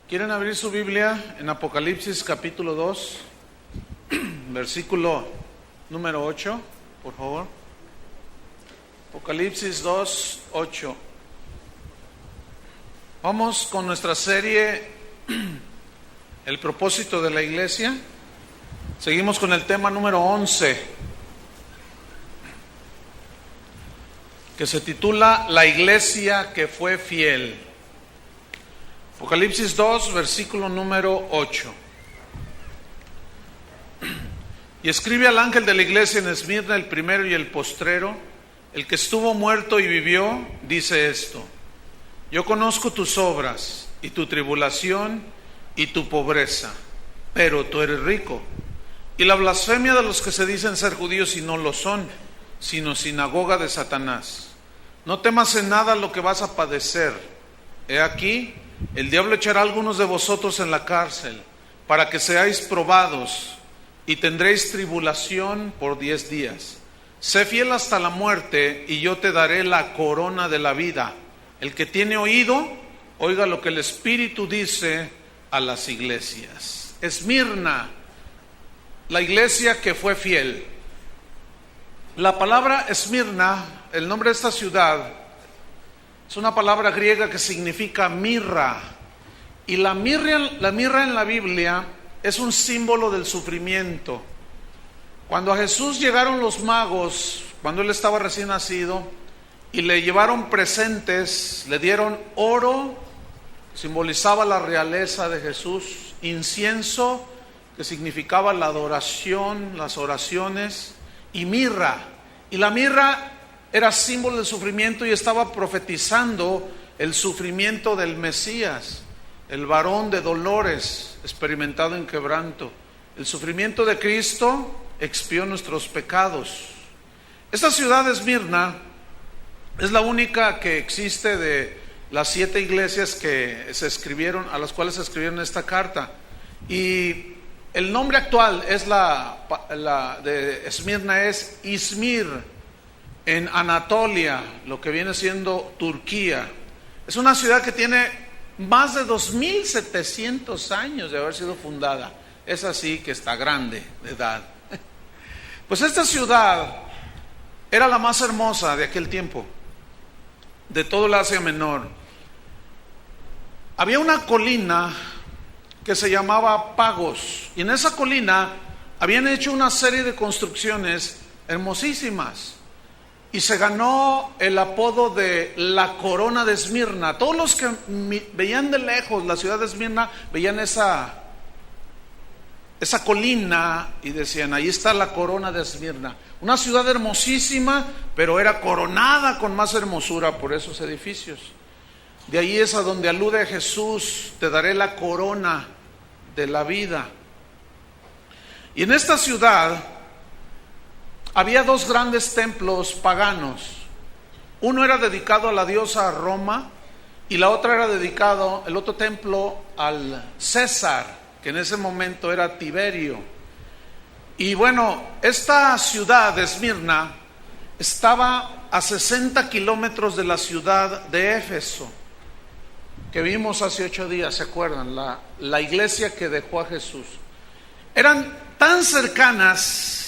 ¿Quieren abrir su Biblia en Apocalipsis capítulo 2, versículo número 8, por favor? Apocalipsis 2, 8. Vamos con nuestra serie El propósito de la iglesia. Seguimos con el tema número 11, que se titula La iglesia que fue fiel. Apocalipsis 2, versículo número 8. Y escribe al ángel de la iglesia en Esmirna, el primero y el postrero, el que estuvo muerto y vivió, dice esto: yo conozco tus obras y tu tribulación y tu pobreza, pero tú eres rico, y la blasfemia de los que se dicen ser judíos y no lo son, sino sinagoga de Satanás. No temas en nada lo que vas a padecer. He aquí, el diablo echará a algunos de vosotros en la cárcel, para que seáis probados, y tendréis tribulación por 10 días. Sé fiel hasta la muerte, y yo te daré la corona de la vida. El que tiene oído, oiga lo que el Espíritu dice a las iglesias. Esmirna, la iglesia que fue fiel. La palabra Esmirna, el nombre de esta ciudad, es una palabra griega que significa mirra. Y la mirra en la Biblia es un símbolo del sufrimiento. Cuando a Jesús llegaron los magos, cuando él estaba recién nacido, y le llevaron presentes, le dieron oro, que simbolizaba la realeza de Jesús, incienso, que significaba la adoración, las oraciones, y mirra. Y la mirra era símbolo del sufrimiento y estaba profetizando el sufrimiento del Mesías, el varón de dolores, experimentado en quebranto. El sufrimiento de Cristo expió nuestros pecados. Esta ciudad de Esmirna es la única que existe de las 7 iglesias que se escribieron, a las cuales se escribieron esta carta. Y el nombre actual es la de Esmirna es Izmir, en Anatolia, lo que viene siendo Turquía. Es una ciudad que tiene más de 2700 años de haber sido fundada. Es así que está grande de edad. Pues esta ciudad era la más hermosa de aquel tiempo, de todo el Asia Menor. Había una colina que se llamaba Pagos, y en esa colina habían hecho una serie de construcciones hermosísimas, y se ganó el apodo de la corona de Esmirna. Todos los que veían de lejos la ciudad de Esmirna veían esa colina y decían: ahí está la corona de Esmirna. Una ciudad hermosísima, pero era coronada con más hermosura por esos edificios. De ahí es a donde alude a Jesús: te daré la corona de la vida. Y en esta ciudad había 2 grandes templos paganos. Uno era dedicado a la diosa Roma, y la otra era dedicado, el otro templo, al César, que en ese momento era Tiberio. Y bueno, esta ciudad de Esmirna estaba a 60 kilómetros de la ciudad de Éfeso, que vimos hace 8 días, ¿se acuerdan? La iglesia que dejó a Jesús. Eran tan cercanas,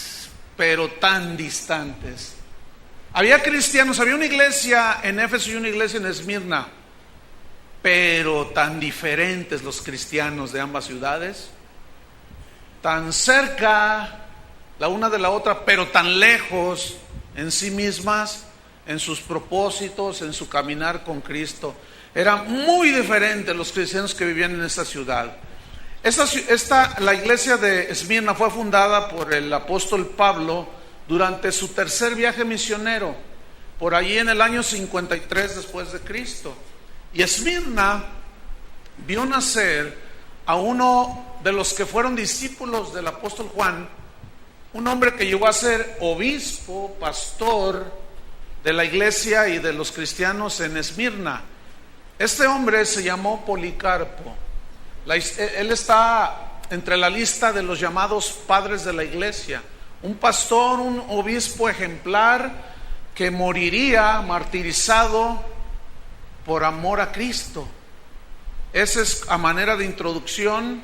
pero tan distantes. Había cristianos, había una iglesia en Éfeso y una iglesia en Esmirna, pero tan diferentes los cristianos de ambas ciudades, tan cerca la una de la otra, pero tan lejos en sí mismas, en sus propósitos, en su caminar con Cristo. Eran muy diferentes los cristianos que vivían en esta ciudad. La iglesia de Esmirna fue fundada por el apóstol Pablo durante su tercer viaje misionero, por allí en el año 53 después de Cristo. Y Esmirna vio nacer a uno de los que fueron discípulos del apóstol Juan, un hombre que llegó a ser obispo, pastor de la iglesia y de los cristianos en Esmirna. Este hombre se llamó Policarpo. Él está entre la lista de los llamados padres de la iglesia. Un pastor, un obispo ejemplar que moriría martirizado por amor a Cristo. Esa es a manera de introducción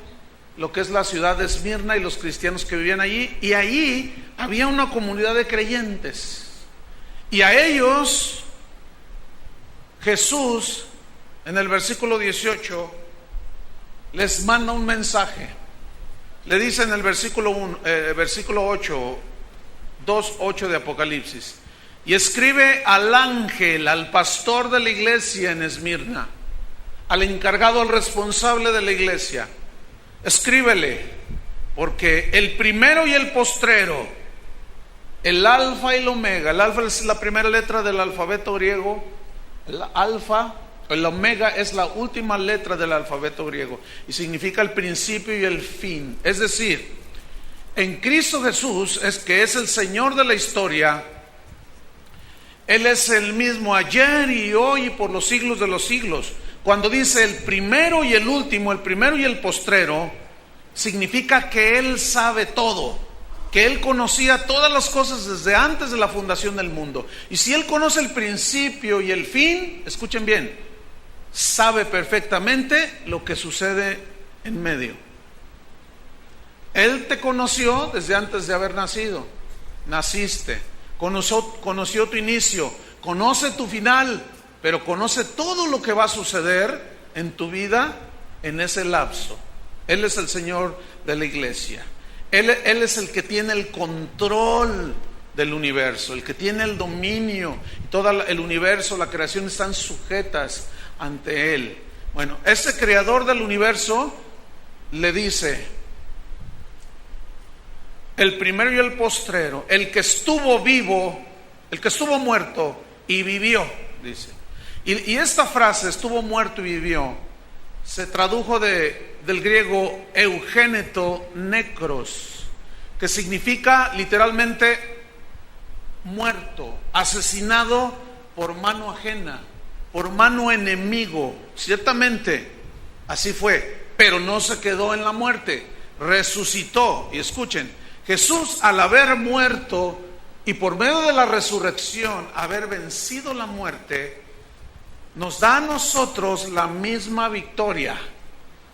lo que es la ciudad de Esmirna y los cristianos que vivían allí. Y allí había una comunidad de creyentes. Y a ellos Jesús, en el versículo 18, les manda un mensaje. Le dice en el versículo 8, 2:8 de Apocalipsis: y escribe al ángel, al pastor de la iglesia en Esmirna, al encargado, al responsable de la iglesia, escríbele, porque el primero y el postrero, el alfa y el omega. El alfa es la primera letra del alfabeto griego, el alfa, el omega es la última letra del alfabeto griego y significa el principio y el fin. Es decir, en Cristo Jesús, es que es el Señor de la historia. Él es el mismo ayer y hoy y por los siglos de los siglos. Cuando dice el primero y el último, el primero y el postrero, significa que Él sabe todo, que Él conocía todas las cosas desde antes de la fundación del mundo. Y si Él conoce el principio y el fin, escuchen bien, sabe perfectamente lo que sucede en medio. Él te conoció desde antes de haber nacido. Naciste, conoció tu inicio, conoce tu final, pero conoce todo lo que va a suceder en tu vida en ese lapso. Él es el Señor de la iglesia. Él es el que tiene el control del universo, el que tiene el dominio. Todo el universo, la creación están sujetas ante Él. Bueno, ese creador del universo le dice: el primero y el postrero, el que estuvo vivo, el que estuvo muerto y vivió, dice. Y esta frase, estuvo muerto y vivió, se tradujo del griego eugéneto necros, que significa literalmente muerto, asesinado por mano ajena, por mano enemigo. Ciertamente así fue, pero no se quedó en la muerte, resucitó. Y escuchen, Jesús, al haber muerto y por medio de la resurrección haber vencido la muerte, nos da a nosotros la misma victoria.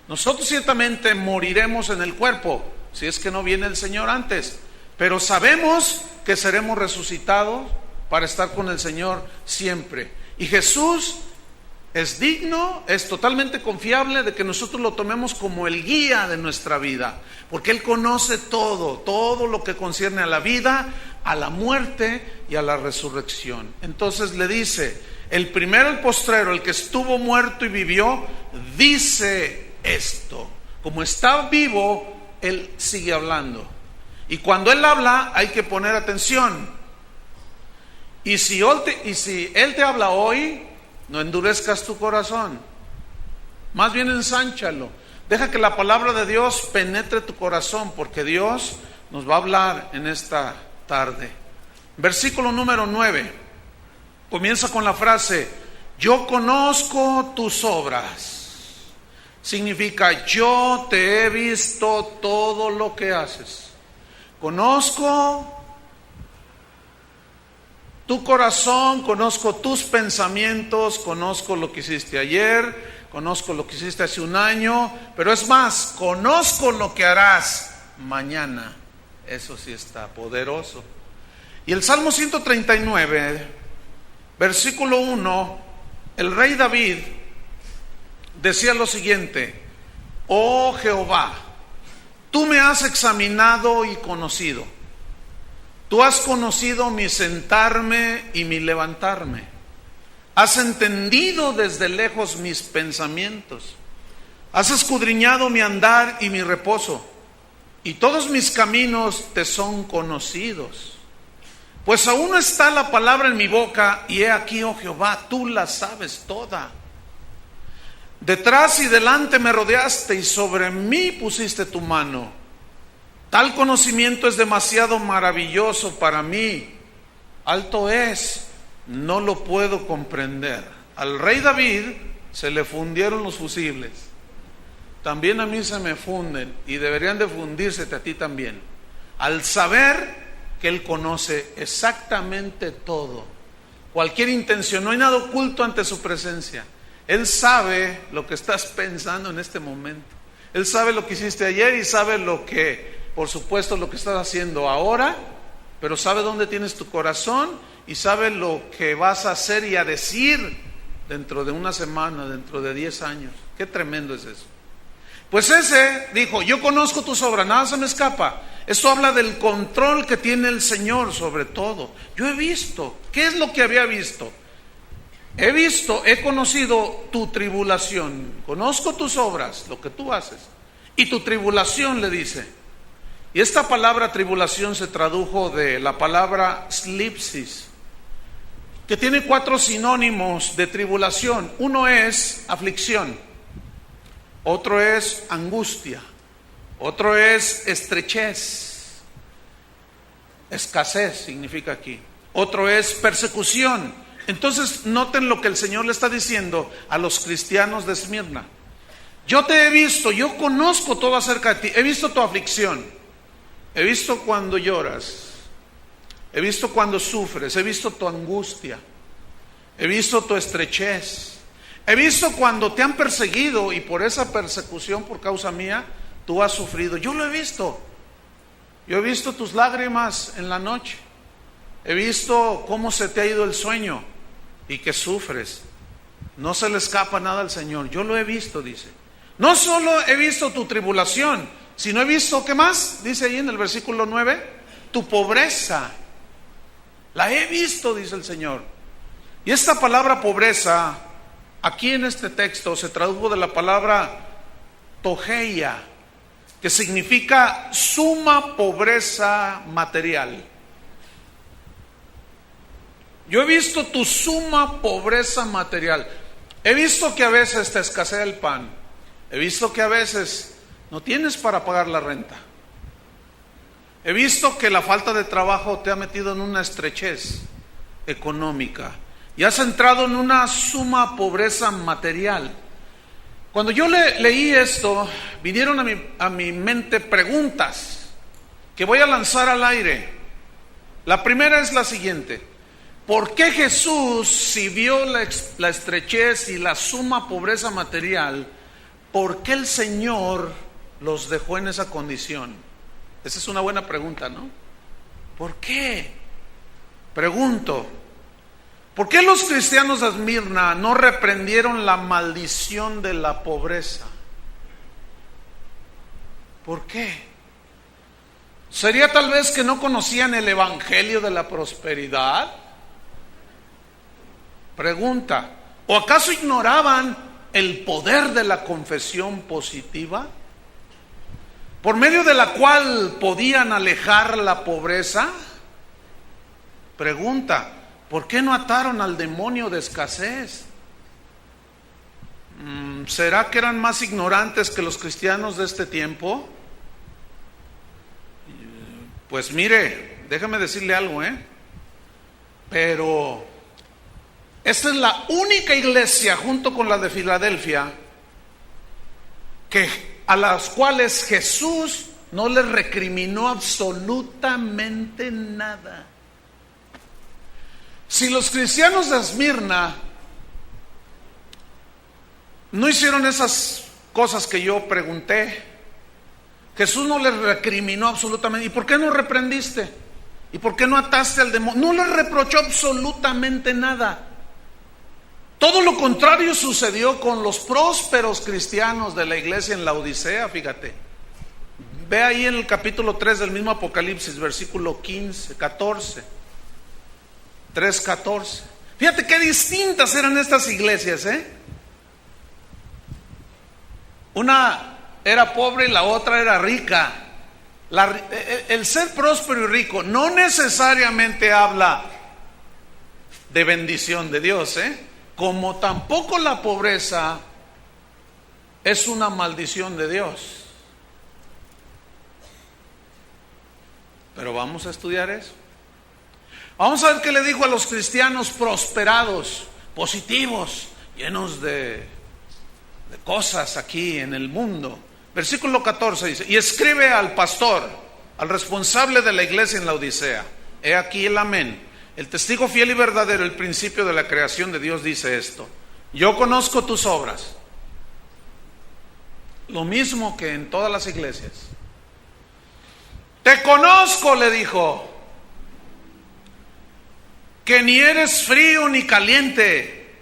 Nosotros ciertamente moriremos en el cuerpo, si es que no viene el Señor antes, pero sabemos que seremos resucitados para estar con el Señor siempre. Y Jesús es digno, es totalmente confiable de que nosotros lo tomemos como el guía de nuestra vida, porque Él conoce todo lo que concierne a la vida, a la muerte y a la resurrección. Entonces le dice: el primero, el postrero, el que estuvo muerto y vivió, dice esto. Como está vivo, Él sigue hablando. Y cuando Él habla, hay que poner atención. Y si Él te habla hoy, no endurezcas tu corazón, más bien ensánchalo. Deja que la palabra de Dios penetre tu corazón, porque Dios nos va a hablar en esta tarde. Versículo número 9 comienza con la frase: yo conozco tus obras. Significa: yo te he visto todo lo que haces. Conozco tu corazón, conozco tus pensamientos, conozco lo que hiciste ayer, conozco lo que hiciste hace un año, pero es más, conozco lo que harás mañana. Eso sí está poderoso. Y el Salmo 139, versículo 1, el rey David decía lo siguiente: oh Jehová, tú me has examinado y conocido. Tú has conocido mi sentarme y mi levantarme. Has entendido desde lejos mis pensamientos. Has escudriñado mi andar y mi reposo. Y todos mis caminos te son conocidos. Pues aún no está la palabra en mi boca, y he aquí, oh Jehová, tú la sabes toda. Detrás y delante me rodeaste, y sobre mí pusiste tu mano. Tal conocimiento es demasiado maravilloso para mí. Alto es, no lo puedo comprender. Al rey David se le fundieron los fusibles. También a mí se me funden, y deberían de fundírsete a ti también, al saber que Él conoce exactamente todo, cualquier intención. No hay nada oculto ante su presencia. Él sabe lo que estás pensando en este momento. Él sabe lo que hiciste ayer y sabe lo que, por supuesto, lo que estás haciendo ahora, pero sabe dónde tienes tu corazón y sabe lo que vas a hacer y a decir dentro de una semana, dentro de 10 años. Qué tremendo es eso. Pues ese dijo, yo conozco tus obras, nada se me escapa. Esto habla del control que tiene el Señor sobre todo. Yo he visto, ¿qué es lo que había visto? He conocido tu tribulación, conozco tus obras, lo que tú haces, y tu tribulación, le dice. Y esta palabra tribulación se tradujo de la palabra slipsis, que tiene 4 sinónimos de tribulación. Uno es aflicción, otro es angustia, otro es estrechez, escasez significa aquí, otro es persecución. Entonces noten lo que el Señor le está diciendo a los cristianos de Esmirna. Yo te he visto, yo conozco todo acerca de ti, he visto tu aflicción, he visto cuando lloras, he visto cuando sufres, he visto tu angustia, he visto tu estrechez, he visto cuando te han perseguido y por esa persecución por causa mía tú has sufrido. Yo lo he visto. Yo he visto tus lágrimas en la noche. He visto cómo se te ha ido el sueño y que sufres. No se le escapa nada al Señor. Yo lo he visto, dice. No solo he visto tu tribulación, sino he visto, ¿qué más? Dice ahí en el versículo 9, tu pobreza. La he visto, dice el Señor. Y esta palabra pobreza, aquí en este texto, se tradujo de la palabra togeia, que significa suma pobreza material. Yo he visto tu suma pobreza material. He visto que a veces te escasea el pan. He visto que a veces no tienes para pagar la renta. He visto que la falta de trabajo te ha metido en una estrechez económica y has entrado en una suma pobreza material. Cuando yo leí esto, vinieron a mi mente preguntas que voy a lanzar al aire. La primera es la siguiente: ¿por qué Jesús, si vio la estrechez y la suma pobreza material, por qué el Señor los dejó en esa condición? Esa es una buena pregunta, ¿no? ¿Por qué? Pregunto, ¿por qué los cristianos de Esmirna no reprendieron la maldición de la pobreza? ¿Por qué? ¿Sería tal vez que no conocían el evangelio de la prosperidad? Pregunta, ¿o acaso ignoraban el poder de la confesión positiva, por medio de la cual podían alejar la pobreza? Pregunta, ¿por qué no ataron al demonio de escasez? ¿Será que eran más ignorantes que los cristianos de este tiempo? Pues mire, déjame decirle algo, pero esta es la única iglesia, junto con la de Filadelfia, a las cuales Jesús no les recriminó absolutamente nada. Si los cristianos de Esmirna no hicieron esas cosas que yo pregunté, Jesús no les recriminó absolutamente. ¿Y por qué no reprendiste? ¿Y por qué no ataste al demonio? No les reprochó absolutamente nada. Todo lo contrario sucedió con los prósperos cristianos de la iglesia en la Odisea, fíjate. Ve ahí en el capítulo 3 del mismo Apocalipsis, versículo 14. 3:14. Fíjate qué distintas eran estas iglesias, Una era pobre y la otra era rica. El ser próspero y rico no necesariamente habla de bendición de Dios, como tampoco la pobreza es una maldición de Dios. Pero vamos a estudiar eso. Vamos a ver qué le dijo a los cristianos prosperados, positivos, llenos de cosas aquí en el mundo. Versículo 14 dice: y escribe al pastor, al responsable de la iglesia en la Odisea. He aquí el amén, el testigo fiel y verdadero, el principio de la creación de Dios, dice esto: yo conozco tus obras. Lo mismo que en todas las iglesias. Te conozco, le dijo, que ni eres frío ni caliente.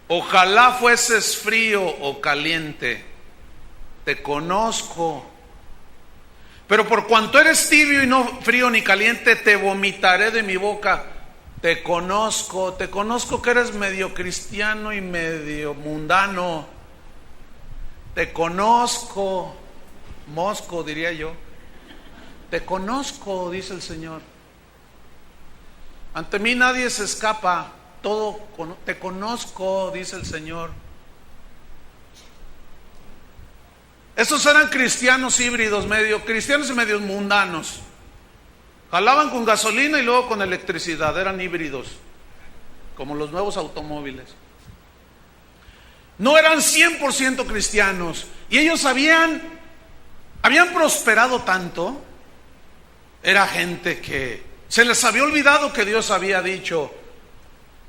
Ojalá fueses frío o caliente. Te conozco. Pero por cuanto eres tibio y no frío ni caliente, te vomitaré de mi boca. Te conozco que eres medio cristiano y medio mundano. Te conozco, mosco diría yo. Te conozco, dice el Señor. Ante mí nadie se escapa, te conozco, dice el Señor. Estos eran cristianos híbridos, medio cristianos y medio mundanos. Jalaban con gasolina y luego con electricidad, eran híbridos, como los nuevos automóviles. No eran 100% cristianos, y ellos habían prosperado tanto. Era gente que se les había olvidado que Dios había dicho: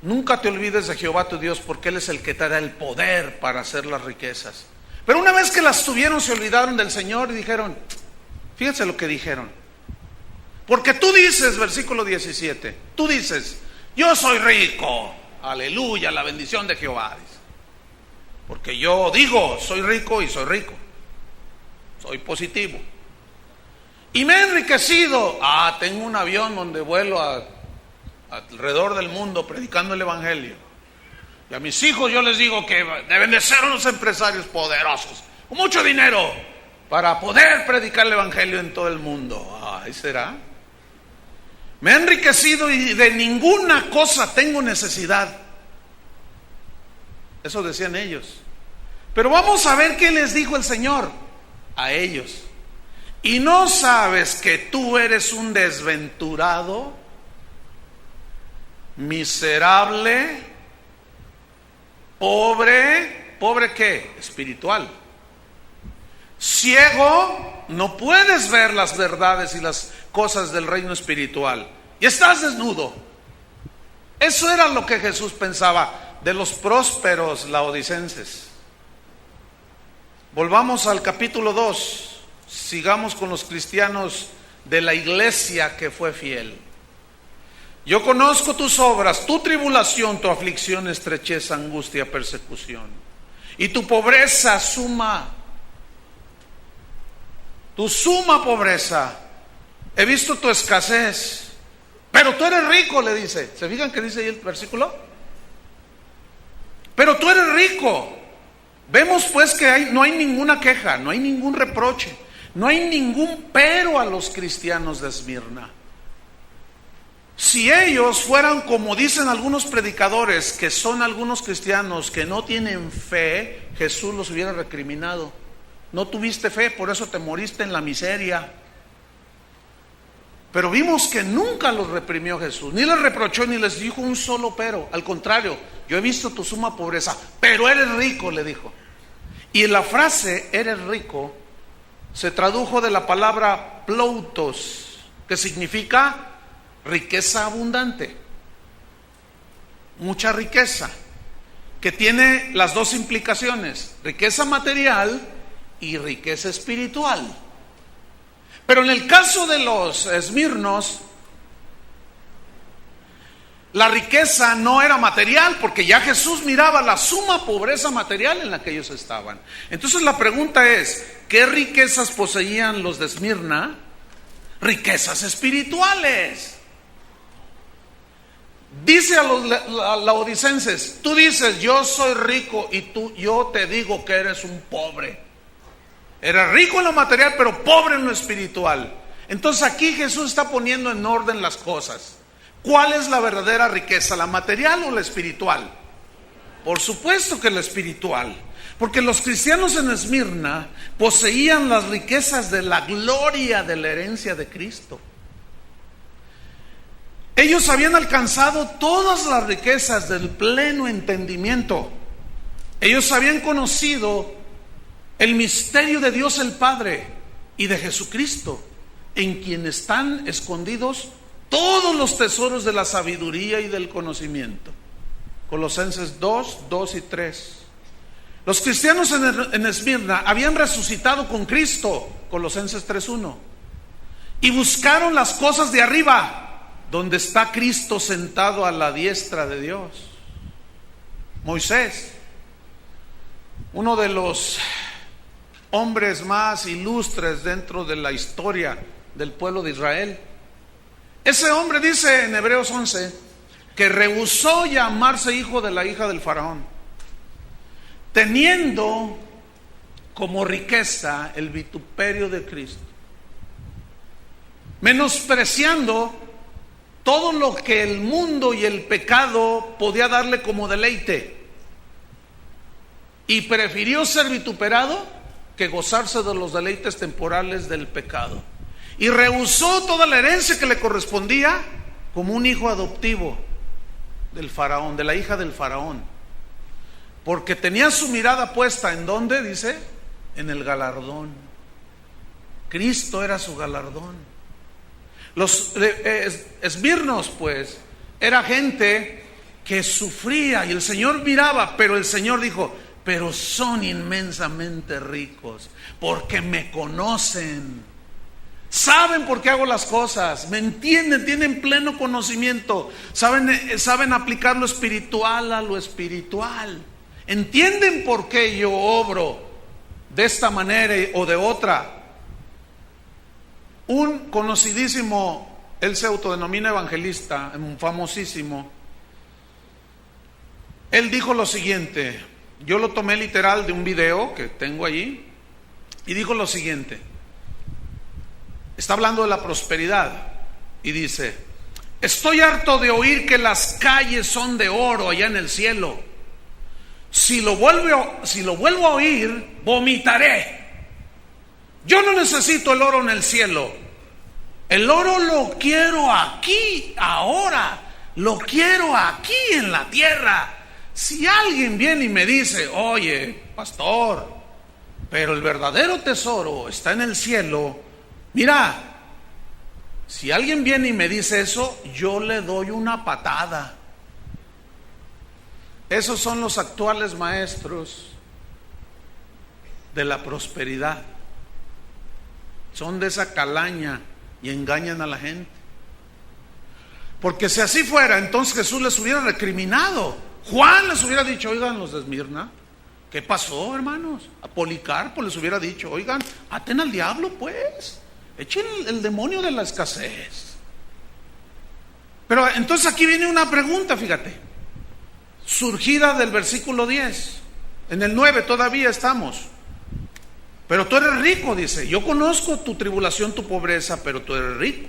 nunca te olvides de Jehová tu Dios, porque Él es el que te da el poder para hacer las riquezas. Pero una vez que las tuvieron, se olvidaron del Señor y dijeron, fíjense lo que dijeron. Porque tú dices, versículo 17, tú dices, yo soy rico, aleluya, la bendición de Jehová. Porque yo digo, soy rico y soy rico, soy positivo. Y me he enriquecido. Tengo un avión donde vuelo alrededor del mundo predicando el evangelio. Y a mis hijos yo les digo que deben de ser unos empresarios poderosos, con mucho dinero, para poder predicar el evangelio en todo el mundo. Ahí será. Me he enriquecido y de ninguna cosa tengo necesidad. Eso decían ellos. Pero vamos a ver qué les dijo el Señor a ellos. ¿Y no sabes que tú eres un desventurado, miserable, pobre? ¿Pobre qué? Espiritual. Ciego, no puedes ver las verdades y las cosas del reino espiritual. Y estás desnudo. Eso era lo que Jesús pensaba de los prósperos laodicenses. Volvamos al capítulo 2. Sigamos con los cristianos de la iglesia que fue fiel. Yo conozco tus obras, tu tribulación, tu aflicción, estrechez, angustia, persecución, y tu pobreza tu suma pobreza. He visto tu escasez, pero tú eres rico, le dice. ¿Se fijan que dice ahí el versículo? Pero tú eres rico. Vemos pues que no hay ninguna queja, no hay ningún reproche, no hay ningún pero a los cristianos de Esmirna. Si ellos fueran como dicen algunos predicadores, que son algunos cristianos que no tienen fe, Jesús los hubiera recriminado. No tuviste fe, por eso te moriste en la miseria. Pero vimos que nunca los reprimió Jesús, ni les reprochó, ni les dijo un solo pero. Al contrario, yo he visto tu suma pobreza, pero eres rico, le dijo. Y la frase eres rico se tradujo de la palabra ploutos, que significa riqueza abundante, mucha riqueza, que tiene las dos implicaciones: riqueza material y riqueza espiritual. Pero en el caso de los esmirnos, la riqueza no era material, porque ya Jesús miraba la suma pobreza material en la que ellos estaban. Entonces la pregunta es, ¿qué riquezas poseían los de Esmirna? Riquezas espirituales. Dice a los laodicenses, tú dices yo soy rico, y yo te digo que eres un pobre. Eres rico en lo material, pero pobre en lo espiritual. Entonces aquí Jesús está poniendo en orden las cosas. ¿Cuál es la verdadera riqueza? ¿La material o la espiritual? Por supuesto que la espiritual, porque los cristianos en Esmirna poseían las riquezas de la gloria de la herencia de Cristo. Ellos habían alcanzado todas las riquezas del pleno entendimiento. Ellos habían conocido el misterio de Dios el Padre y de Jesucristo, en quien están escondidos todos los tesoros de la sabiduría y del conocimiento. Colosenses 2, 2 y 3. Los cristianos en Esmirna habían resucitado con Cristo, Colosenses 3:1, y buscaron las cosas de arriba, donde está Cristo sentado a la diestra de Dios. Moisés, uno de los hombres más ilustres dentro de la historia del pueblo de Israel, ese hombre dice en Hebreos 11 que rehusó llamarse hijo de la hija del faraón, teniendo como riqueza el vituperio de Cristo, menospreciando todo lo que el mundo y el pecado podía darle como deleite, y prefirió ser vituperado que gozarse de los deleites temporales del pecado, y rehusó toda la herencia que le correspondía como un hijo adoptivo del faraón, de la hija del faraón, porque tenía su mirada puesta ¿en dónde? Dice, en el galardón. Cristo era su galardón. Los esmirnos, pues, era gente que sufría y el Señor miraba, pero el Señor dijo: pero son inmensamente ricos porque me conocen, saben por qué hago las cosas, me entienden, tienen pleno conocimiento, saben aplicar lo espiritual a lo espiritual, entienden por qué yo obro de esta manera o de otra. Un conocidísimo, él se autodenomina evangelista, un famosísimo, él dijo lo siguiente, yo lo tomé literal de un video que tengo allí, y dijo lo siguiente, está hablando de la prosperidad, y dice: estoy harto de oír que las calles son de oro allá en el cielo. Si lo vuelvo a oír, vomitaré. Yo no necesito el oro en el cielo. El oro lo quiero aquí, ahora. Lo quiero aquí en la tierra. Si alguien viene y me dice: oye, pastor, pero el verdadero tesoro está en el cielo, mira, si alguien viene y me dice eso, yo le doy una patada. Esos son los actuales maestros de la prosperidad. Son de esa calaña y engañan a la gente. Porque si así fuera, entonces Jesús les hubiera recriminado. Juan les hubiera dicho: oigan, los de Esmirna, ¿qué pasó, hermanos? A Policarpo les hubiera dicho: oigan, aten al diablo, pues, echen el demonio de la escasez. Pero entonces aquí viene una pregunta, fíjate, surgida del versículo 10. En el 9 todavía estamos. Pero tú eres rico, dice. Yo conozco tu tribulación, tu pobreza, pero tú eres rico.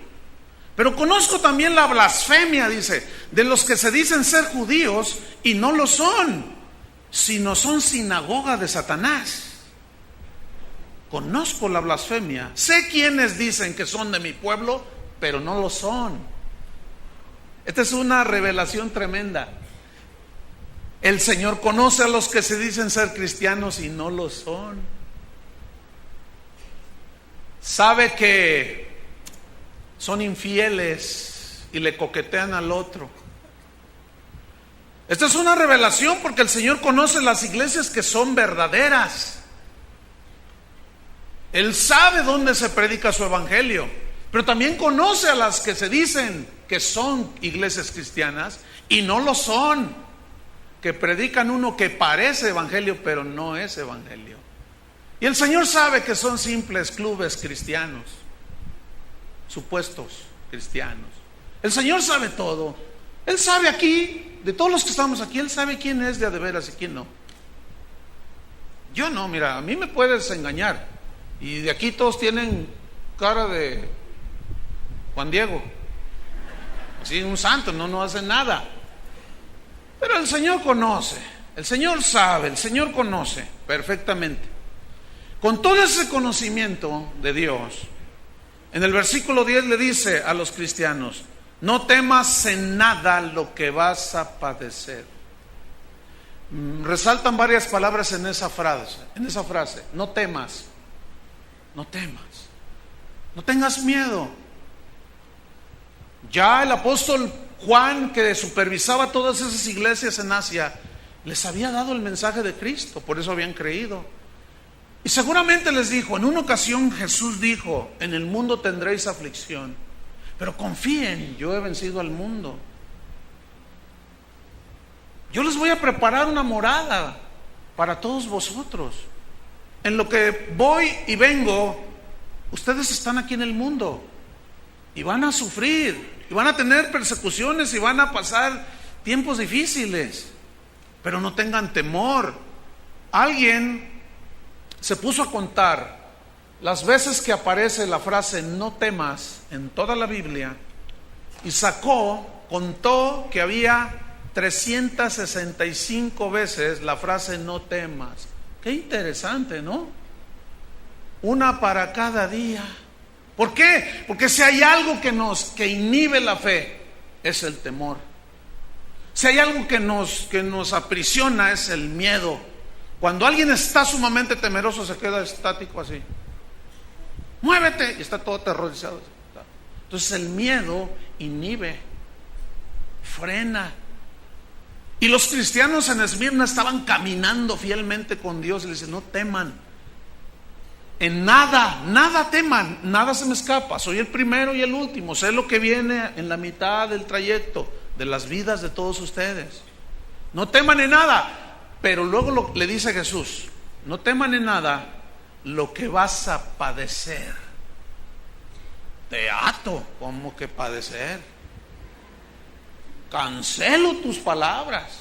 Pero conozco también la blasfemia, dice, de los que se dicen ser judíos y no lo son, sino son sinagoga de Satanás. Conozco la blasfemia. Sé quienes dicen que son de mi pueblo, pero no lo son. Esta es una revelación tremenda. El Señor conoce a los que se dicen ser cristianos y no lo son. Sabe que son infieles y le coquetean al otro. Esta es una revelación porque el Señor conoce las iglesias que son verdaderas. Él sabe dónde se predica su evangelio, pero también conoce a las que se dicen que son iglesias cristianas y no lo son, que predican uno que parece evangelio pero no es evangelio. Y el Señor sabe que son simples clubes cristianos, supuestos cristianos. El Señor sabe todo. Él sabe aquí, de todos los que estamos aquí, Él sabe quién es de a de veras y quién no. Yo no, mira, a mí me puedes engañar. Y de aquí todos tienen cara de Juan Diego. Así, un santo, no hace nada. Pero el Señor conoce, el Señor sabe, el Señor conoce perfectamente. Con todo ese conocimiento de Dios, en el versículo 10 le dice a los cristianos: no temas en nada lo que vas a padecer. Resaltan varias palabras en esa frase. No temas, no temas, no tengas miedo. Ya el apóstol Juan, que supervisaba todas esas iglesias en Asia, les había dado el mensaje de Cristo, por eso habían creído. Y seguramente les dijo, en una ocasión Jesús dijo, en el mundo tendréis aflicción, pero confíen, yo he vencido al mundo. Yo les voy a preparar una morada para todos vosotros. En lo que voy y vengo, ustedes están aquí en el mundo y van a sufrir, y van a tener persecuciones, y van a pasar tiempos difíciles, pero no tengan temor. Alguien se puso a contar las veces que aparece la frase no temas en toda la Biblia y contó que había 365 veces la frase no temas. Qué interesante, ¿no? Una para cada día. ¿Por qué? Porque si hay algo que inhibe la fe, es el temor. Si hay algo que nos aprisiona, es el miedo. Cuando alguien está sumamente temeroso, se queda estático así. Muévete, y está todo aterrorizado. Entonces el miedo inhibe, frena. Y los cristianos en Esmirna estaban caminando fielmente con Dios y le dicen, no teman, en nada teman, nada se me escapa, soy el primero y el último, sé lo que viene en la mitad del trayecto de las vidas de todos ustedes. No teman en nada. Pero luego le dice Jesús, no teman en nada lo que vas a padecer. Teato, ¿cómo que padecer? Cancelo tus palabras.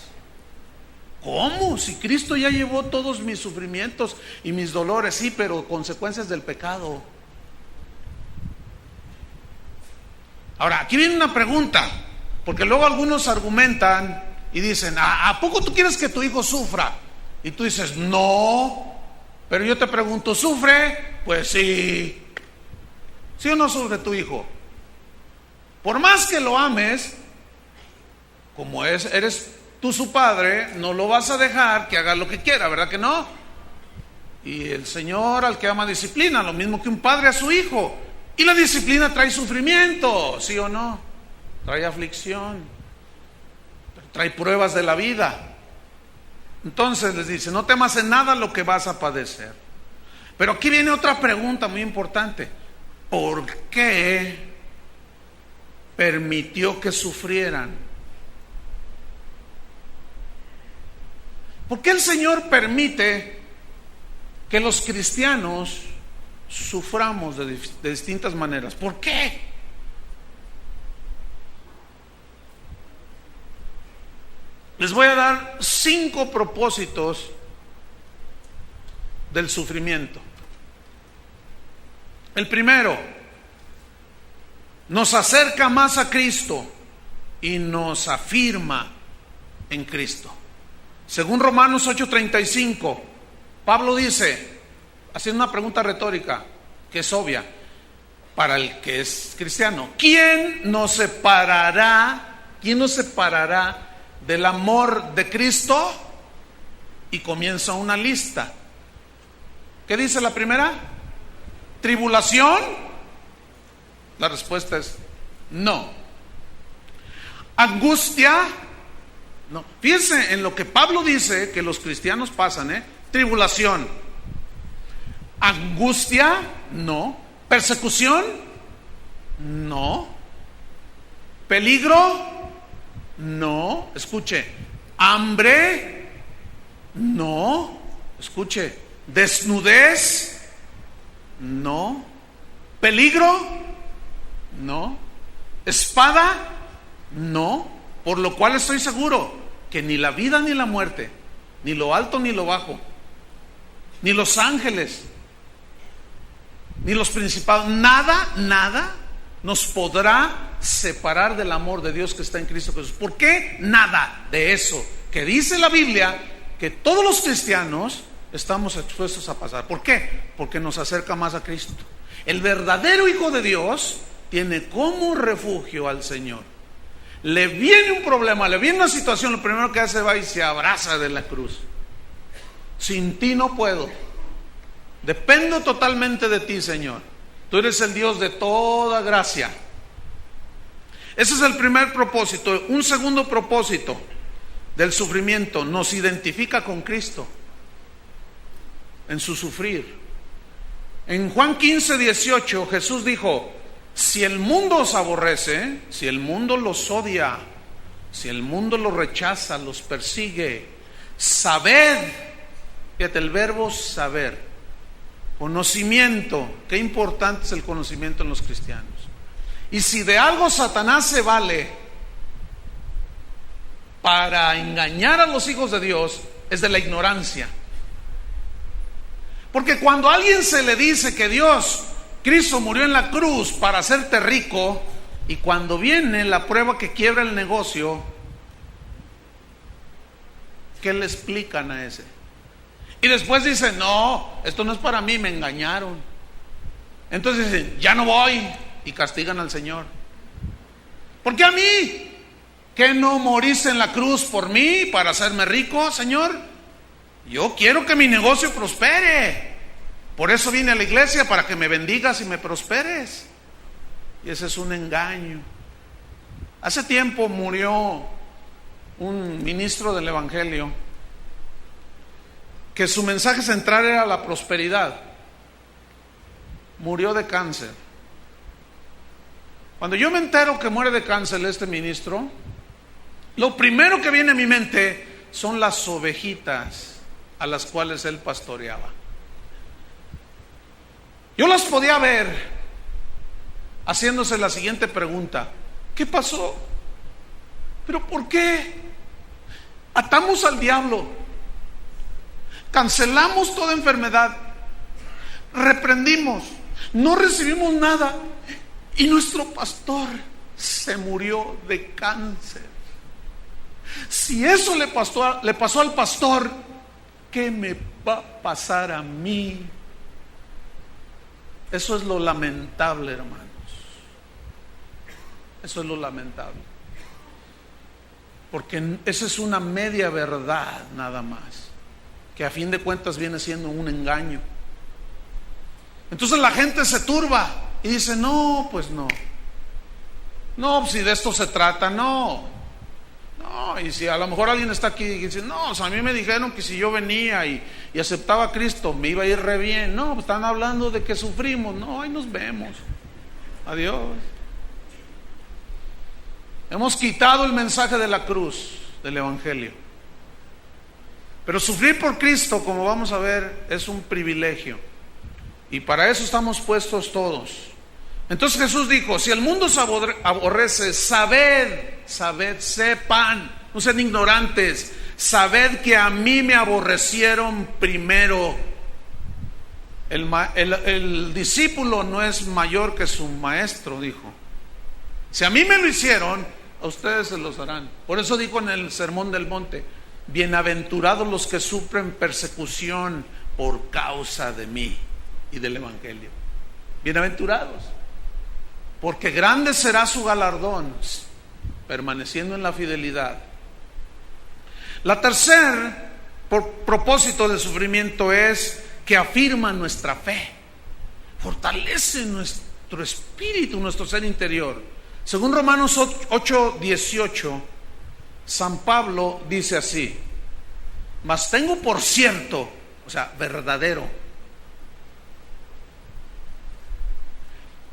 ¿Cómo? Si Cristo ya llevó todos mis sufrimientos y mis dolores, sí, pero consecuencias del pecado. Ahora, aquí viene una pregunta, porque luego algunos argumentan y dicen, ¿a poco tú quieres que tu hijo sufra? Y tú dices, no. Pero yo te pregunto, ¿sufre? Pues sí. ¿Sí o no sufre tu hijo? Por más que lo ames, como eres tú su padre, no lo vas a dejar que haga lo que quiera, ¿verdad que no? Y el Señor al que ama disciplina, lo mismo que un padre a su hijo. Y la disciplina trae sufrimiento, ¿sí o no? Trae aflicción, trae pruebas de la vida. Entonces les dice, no temas en nada lo que vas a padecer. Pero aquí viene otra pregunta muy importante. ¿Por qué permitió que sufrieran? ¿Por qué el Señor permite que los cristianos suframos de distintas maneras? ¿Por qué? Les voy a dar 5 propósitos del sufrimiento. El primero, nos acerca más a Cristo y nos afirma en Cristo. Según Romanos 8:35, Pablo dice, haciendo una pregunta retórica que es obvia para el que es cristiano, ¿quién nos separará del amor de Cristo? Y comienza una lista. ¿Qué dice la primera? ¿Tribulación? La respuesta es no. ¿Angustia? No. Fíjense en lo que Pablo dice que los cristianos pasan, Tribulación. ¿Angustia? No. ¿Persecución? No. ¿Peligro? No. Escuche. ¿Hambre? No. Escuche. ¿Desnudez? No. ¿Peligro? No. ¿Espada? No. Por lo cual estoy seguro que ni la vida ni la muerte, ni lo alto ni lo bajo, ni los ángeles, ni los principados, nada nos podrá separar del amor de Dios que está en Cristo Jesús. ¿Por qué? Nada de eso que dice la Biblia que todos los cristianos estamos expuestos a pasar. ¿Por qué? Porque nos acerca más a Cristo. El verdadero Hijo de Dios tiene como refugio al Señor. Le viene un problema, le viene una situación, lo primero que hace va y se abraza de la cruz. Sin ti no puedo. Dependo totalmente de ti, Señor. Tú eres el Dios de toda gracia. Ese es el primer propósito. Un segundo propósito del sufrimiento: nos identifica con Cristo en su sufrir. En Juan 15:18 Jesús dijo: si el mundo os aborrece, si el mundo los odia, si el mundo los rechaza, los persigue, sabed, fíjate el verbo saber, conocimiento. Qué importante es el conocimiento en los cristianos. Y si de algo Satanás se vale para engañar a los hijos de Dios, es de la ignorancia. Porque cuando a alguien se le dice que Cristo murió en la cruz para hacerte rico, y cuando viene la prueba que quiebra el negocio, ¿qué le explican a ese? Y después dicen: no, esto no es para mí, me engañaron. Entonces dicen: ya no voy, y castigan al Señor. ¿Por qué a mí? ¿Que no moriste en la cruz por mí para hacerme rico, Señor? Yo quiero que mi negocio prospere. Por eso vine a la iglesia, para que me bendigas y me prosperes. Y ese es un engaño. Hace tiempo murió un ministro del evangelio que su mensaje central era la prosperidad. Murió de cáncer. Cuando yo me entero que muere de cáncer este ministro, lo primero que viene a mi mente son las ovejitas a las cuales él pastoreaba. Yo las podía ver haciéndose la siguiente pregunta: ¿qué pasó? ¿Pero por qué? Atamos al diablo, cancelamos toda enfermedad, reprendimos, no recibimos nada, y nuestro pastor se murió de cáncer. Si eso le pasó al pastor, ¿qué me va a pasar a mí? Eso es lo lamentable, hermanos. Eso es lo lamentable. Porque esa es una media verdad nada más, que a fin de cuentas viene siendo un engaño. Entonces la gente se turba y dice: no, pues no. No, si de esto se trata, no. No, y si a lo mejor alguien está aquí y dice: no, o sea, a mí me dijeron que si yo venía y aceptaba a Cristo me iba a ir re bien. No, pues están hablando de que sufrimos. No, ahí nos vemos. Adiós. Hemos quitado el mensaje de la cruz del evangelio. Pero sufrir por Cristo, como vamos a ver, es un privilegio. Y para eso estamos puestos todos. Entonces Jesús dijo: si el mundo se aborrece, sabed, sepan, no sean ignorantes, sabed que a mí me aborrecieron primero. El discípulo no es mayor que su maestro, dijo. Si a mí me lo hicieron, a ustedes se los harán. Por eso dijo en el Sermón del Monte: bienaventurados los que sufren persecución por causa de mí y del evangelio. Bienaventurados, porque grande será su galardón, permaneciendo en la fidelidad. La tercer propósito del sufrimiento es que afirma nuestra fe, fortalece nuestro espíritu, nuestro ser interior. Según Romanos 8:18, San Pablo dice así: mas tengo por cierto, o sea, verdadero,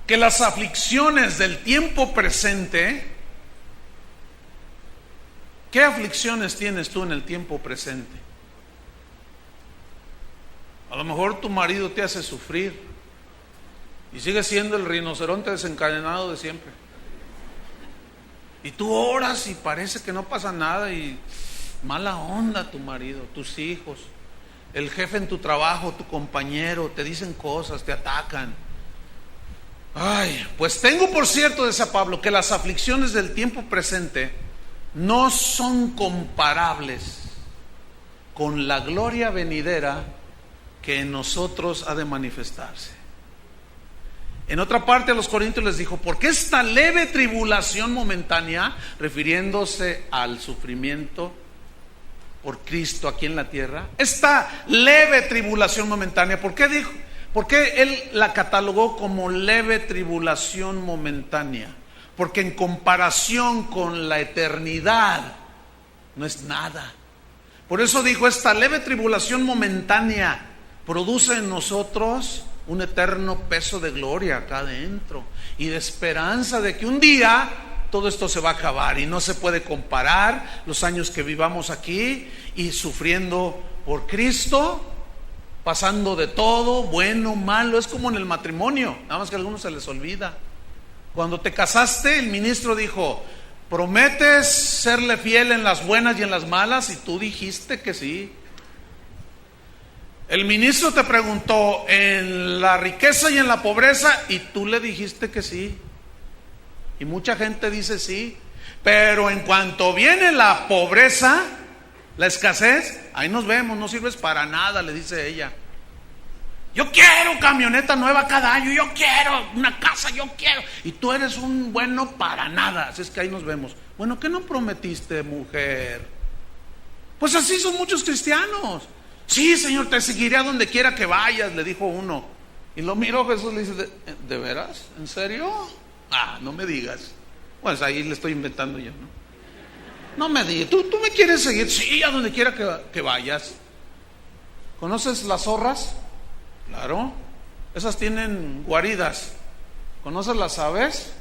que las aflicciones del tiempo presente. ¿Qué aflicciones tienes tú en el tiempo presente? A lo mejor tu marido te hace sufrir y sigue siendo el rinoceronte desencadenado de siempre. Y tú oras y parece que no pasa nada, y mala onda tu marido, tus hijos, el jefe en tu trabajo, tu compañero, te dicen cosas, te atacan. Ay, pues tengo por cierto, decía Pablo, que las aflicciones del tiempo presente no son comparables con la gloria venidera que en nosotros ha de manifestarse. En otra parte a los Corintios les dijo: porque esta leve tribulación momentánea, refiriéndose al sufrimiento por Cristo aquí en la tierra, esta leve tribulación momentánea, ¿por qué él la catalogó como leve tribulación momentánea? porque en comparación con la eternidad no es nada. Por eso dijo, esta leve tribulación momentánea produce en nosotros un eterno peso de gloria acá adentro y de esperanza de que un día todo esto se va a acabar y no se puede comparar los años que vivamos aquí y sufriendo por Cristo, pasando de todo, bueno, malo. Es como en el matrimonio, nada más que a algunos se les olvida. Cuando te casaste, el ministro dijo, ¿prometes serle fiel en las buenas y en las malas? Y tú dijiste que sí. El ministro te preguntó en la riqueza y en la pobreza y tú le dijiste que sí. Y mucha gente dice sí, pero en cuanto viene la pobreza, la escasez, ahí nos vemos, no sirves para nada, le dice ella. Yo quiero camioneta nueva cada año, yo quiero una casa, yo quiero. Y tú eres un bueno para nada, así es que ahí nos vemos. Bueno, ¿qué no prometiste, mujer? Pues así son muchos cristianos. Sí, Señor, te seguiré a donde quiera que vayas, le dijo uno. Y lo miró Jesús, le dice, ¿de veras? ¿En serio? No me digas. Pues ahí le estoy inventando yo, ¿no? No me digas, ¿tú me quieres seguir? Sí, a donde quiera que vayas. ¿Conoces las zorras? Claro, esas tienen guaridas. ¿Conoces las aves?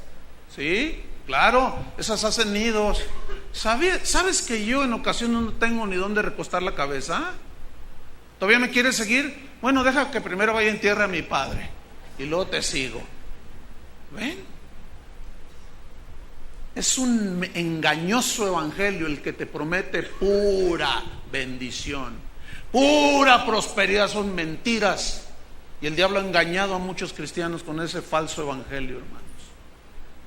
Sí, claro, esas hacen nidos. ¿Sabes que yo en ocasiones no tengo ni dónde recostar la cabeza? ¿Todavía me quieres seguir? Bueno, deja que primero vaya en tierra a mi padre y luego te sigo. ¿Ven? Es un engañoso evangelio el que te promete pura bendición, pura prosperidad. Son mentiras. Y el diablo ha engañado a muchos cristianos con ese falso evangelio, hermanos.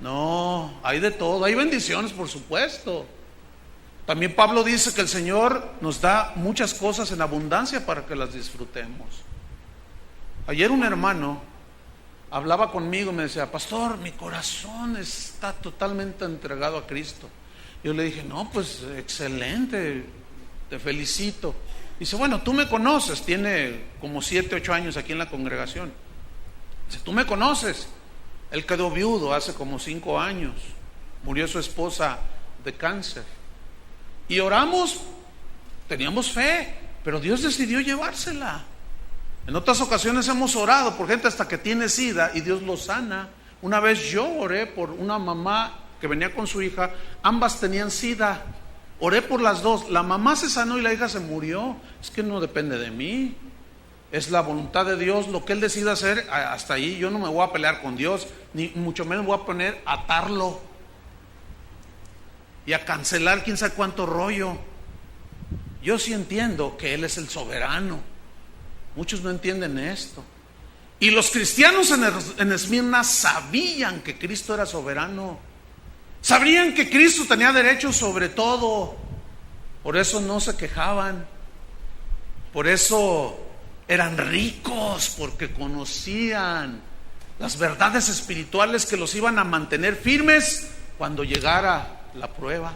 No, hay de todo, hay bendiciones, por supuesto. También Pablo dice que el Señor nos da muchas cosas en abundancia para que las disfrutemos. Ayer un hermano hablaba conmigo y me decía, pastor, mi corazón está totalmente entregado a Cristo. Yo le dije, no, pues excelente, te felicito. Dice, bueno, tú me conoces, tiene como 7, 8 años aquí en la congregación. Dice, tú me conoces. Él quedó viudo hace como 5 años, murió su esposa de cáncer. Y oramos, teníamos fe, pero Dios decidió llevársela. En otras ocasiones hemos orado por gente hasta que tiene SIDA y Dios lo sana. Una vez yo oré por una mamá que venía con su hija, ambas tenían SIDA. Oré por las dos, la mamá se sanó y la hija se murió. Es que no depende de mí, es la voluntad de Dios, lo que Él decida hacer, hasta ahí. Yo no me voy a pelear con Dios, ni mucho menos voy a poner a atarlo y a cancelar quién sabe cuánto rollo. Yo sí entiendo que Él es el soberano. Muchos no entienden esto. Y los cristianos en Esmirna sabían que Cristo era soberano. Sabían que Cristo tenía derecho sobre todo. Por eso no se quejaban. Por eso eran ricos, porque conocían las verdades espirituales que los iban a mantener firmes cuando llegara la prueba.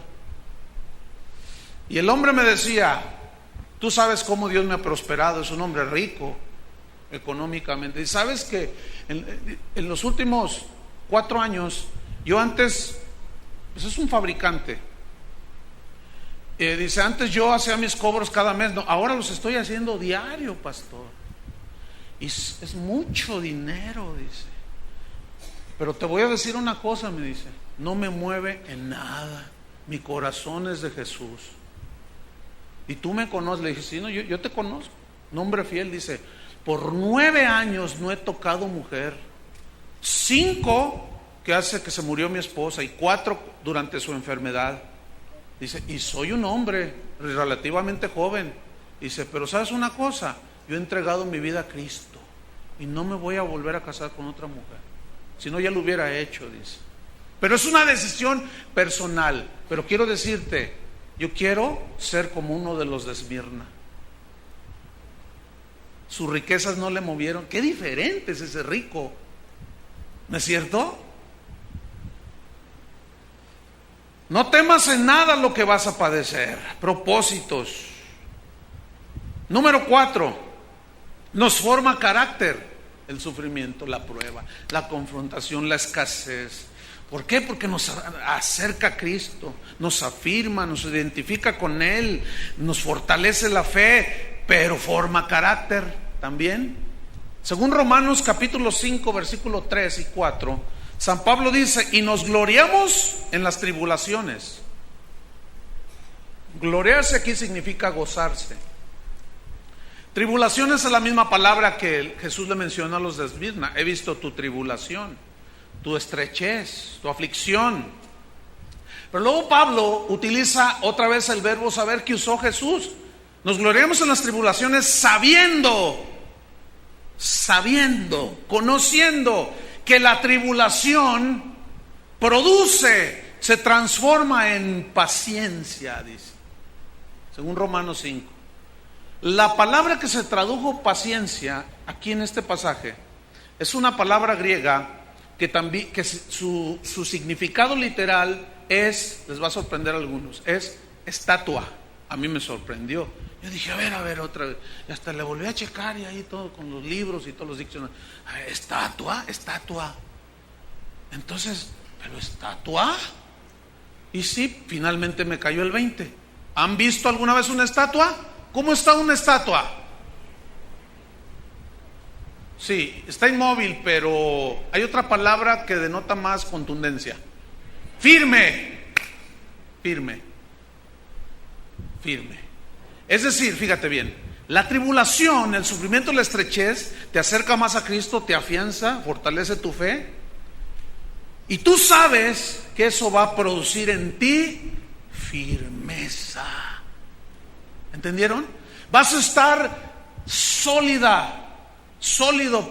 Y el hombre me decía, tú sabes cómo Dios me ha prosperado, es un hombre rico económicamente. Y sabes que en los últimos 4 años, yo antes, pues es un fabricante. Dice, antes yo hacía mis cobros cada mes, no, ahora los estoy haciendo diario, pastor. Y es mucho dinero, dice. Pero te voy a decir una cosa, me dice, no me mueve en nada. Mi corazón es de Jesús. Y tú me conoces. Le dije, sí, no, yo te conozco. Nombre fiel. Dice, por 9 años no he tocado mujer. 5 que hace que se murió mi esposa y 4 durante su enfermedad. Dice, y soy un hombre relativamente joven. Dice, pero ¿sabes una cosa? Yo he entregado mi vida a Cristo y no me voy a volver a casar con otra mujer. Si no, ya lo hubiera hecho, dice. Pero es una decisión personal. Pero quiero decirte, yo quiero ser como uno de los de Esmirna. Sus riquezas no le movieron. Qué diferente es ese rico, ¿no es cierto? No temas en nada lo que vas a padecer. Propósitos. Número 4, nos forma carácter el sufrimiento, la prueba, la confrontación, la escasez. ¿Por qué? Porque nos acerca a Cristo, nos afirma, nos identifica con Él, nos fortalece la fe, pero forma carácter también. Según Romanos capítulo 5, versículo 3 y 4, San Pablo dice: y nos gloriamos en las tribulaciones. Gloriarse aquí significa gozarse. Tribulaciones es la misma palabra que Jesús le menciona a los de Esmirna. He visto tu tribulación, tu estrechez, tu aflicción. Pero luego Pablo utiliza otra vez el verbo saber que usó Jesús. Nos gloriamos en las tribulaciones sabiendo, conociendo que la tribulación produce, se transforma en paciencia, dice, según Romanos 5. La palabra que se tradujo paciencia aquí en este pasaje es una palabra griega que también, que su significado literal es, les va a sorprender a algunos, es estatua. A mí me sorprendió. Yo dije, a ver, otra vez. Y hasta le volví a checar y ahí todo con los libros y todos los diccionarios. Estatua. Entonces, ¿pero estatua? Y sí, finalmente me cayó el 20. ¿Han visto alguna vez una estatua? ¿Cómo está una estatua? Sí, está inmóvil, pero hay otra palabra que denota más contundencia. Firme. Es decir, fíjate bien, la tribulación, el sufrimiento, la estrechez te acerca más a Cristo, te afianza, fortalece tu fe, y tú sabes que eso va a producir en ti firmeza. ¿Entendieron? Vas a estar sólido,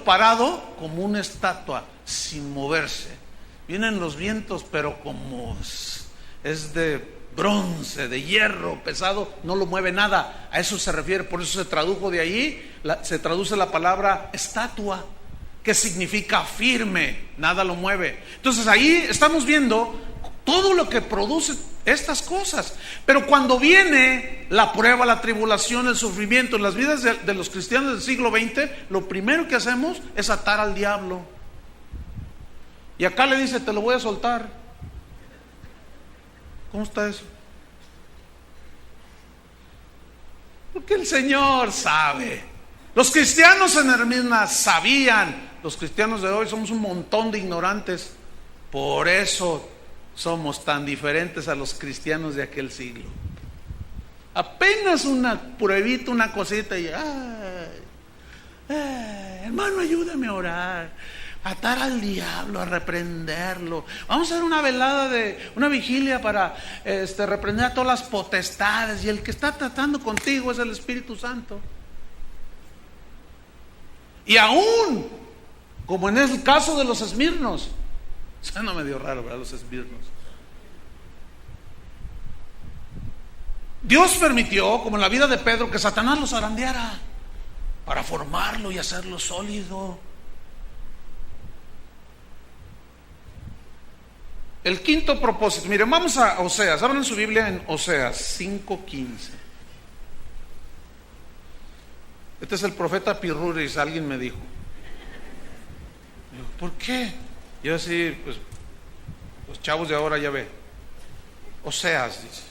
parado como una estatua, sin moverse. Vienen los vientos, pero como es de bronce, de hierro pesado, no lo mueve nada. A eso se refiere, por eso se tradujo de ahí, se traduce la palabra estatua, que significa firme, nada lo mueve. Entonces ahí estamos viendo todo lo que produce estas cosas. Pero cuando viene la prueba, la tribulación, el sufrimiento en las vidas de los cristianos del siglo XX, lo primero que hacemos es atar al diablo. Y acá le dice, te lo voy a soltar. ¿Cómo está eso? Porque el Señor sabe. Los cristianos en Esmirna sabían. Los cristianos de hoy somos un montón de ignorantes. Por eso somos tan diferentes a los cristianos de aquel siglo. Apenas una pruebita, una cosita y hermano, ayúdame a orar, a atar al diablo, a reprenderlo. Vamos a hacer una velada una vigilia para reprender a todas las potestades, y el que está tratando contigo es el Espíritu Santo. Y aún, como en el caso de los esmirnos, suena medio raro, ¿verdad? Los esmirnos. Dios permitió, como en la vida de Pedro, que Satanás los zarandeara para formarlo y hacerlo sólido. El quinto propósito, miren, vamos a Oseas, abran su Biblia en Oseas 5:15. Este es el profeta Pirruris, alguien me dijo. ¿Por qué? Yo así, pues, los chavos de ahora ya ve. Oseas, dice.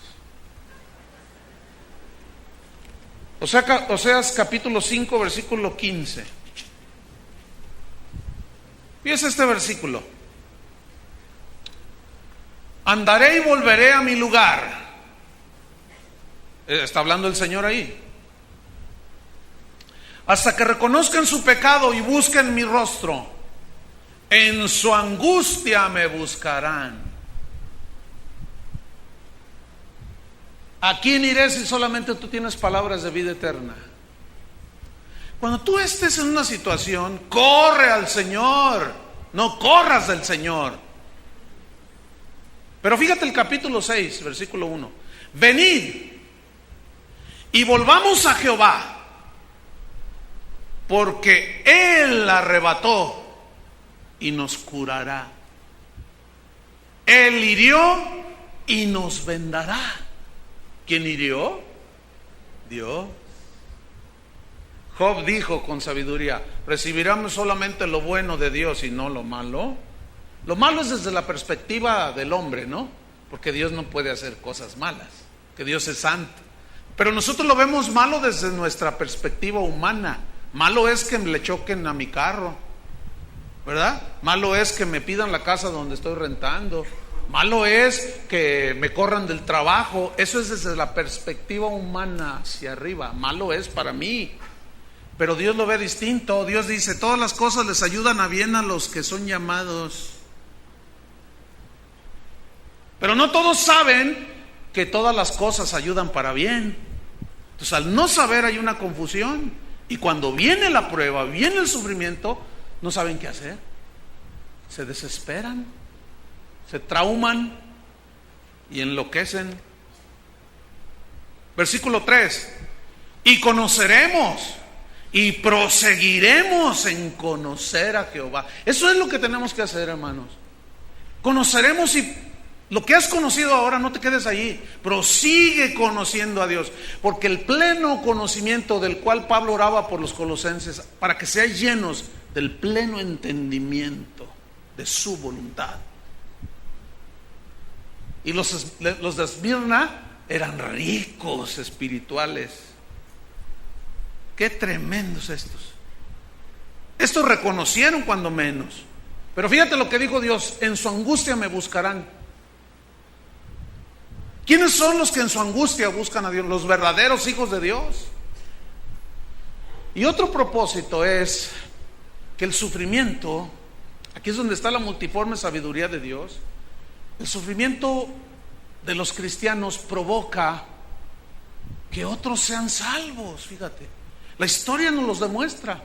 Oseas capítulo 5, versículo 15. Fíjese este versículo. Andaré y volveré a mi lugar. Está hablando el Señor ahí. Hasta que reconozcan su pecado y busquen mi rostro. En su angustia me buscarán. ¿A quién iré si solamente tú tienes palabras de vida eterna? Cuando tú estés en una situación, corre al Señor, no corras del Señor. Pero fíjate el capítulo 6, versículo 1. Venid y volvamos a Jehová, porque Él arrebató y nos curará. Él hirió y nos vendará. ¿Quién hirió? Dios. Job dijo con sabiduría: recibiremos solamente lo bueno de Dios y no lo malo. Lo malo es desde la perspectiva del hombre, ¿no? Porque Dios no puede hacer cosas malas, que Dios es santo. Pero nosotros lo vemos malo desde nuestra perspectiva humana. Malo es que le choquen a mi carro, ¿verdad? Malo es que me pidan la casa donde estoy rentando. Malo es que me corran del trabajo. Eso es desde la perspectiva humana hacia arriba. Malo es para mí. Pero Dios lo ve distinto. Dios dice, todas las cosas les ayudan a bien a los que son llamados. Pero no todos saben que todas las cosas ayudan para bien. Entonces, al no saber hay una confusión. Y cuando viene la prueba, viene el sufrimiento, no saben qué hacer. Se desesperan, se trauman y enloquecen. Versículo 3. Y conoceremos y proseguiremos en conocer a Jehová. Eso es lo que tenemos que hacer, hermanos. Conoceremos, y lo que has conocido ahora no te quedes allí, prosigue conociendo a Dios, porque el pleno conocimiento del cual Pablo oraba por los colosenses, para que sean llenos del pleno entendimiento de su voluntad. Y los de Esmirna eran ricos espirituales. Qué tremendos estos. Estos reconocieron cuando menos. Pero fíjate lo que dijo Dios: en su angustia me buscarán. ¿Quiénes son los que en su angustia buscan a Dios? Los verdaderos hijos de Dios. Y otro propósito es que el sufrimiento, aquí es donde está la multiforme sabiduría de Dios, el sufrimiento de los cristianos provoca que otros sean salvos. Fíjate, la historia nos los demuestra.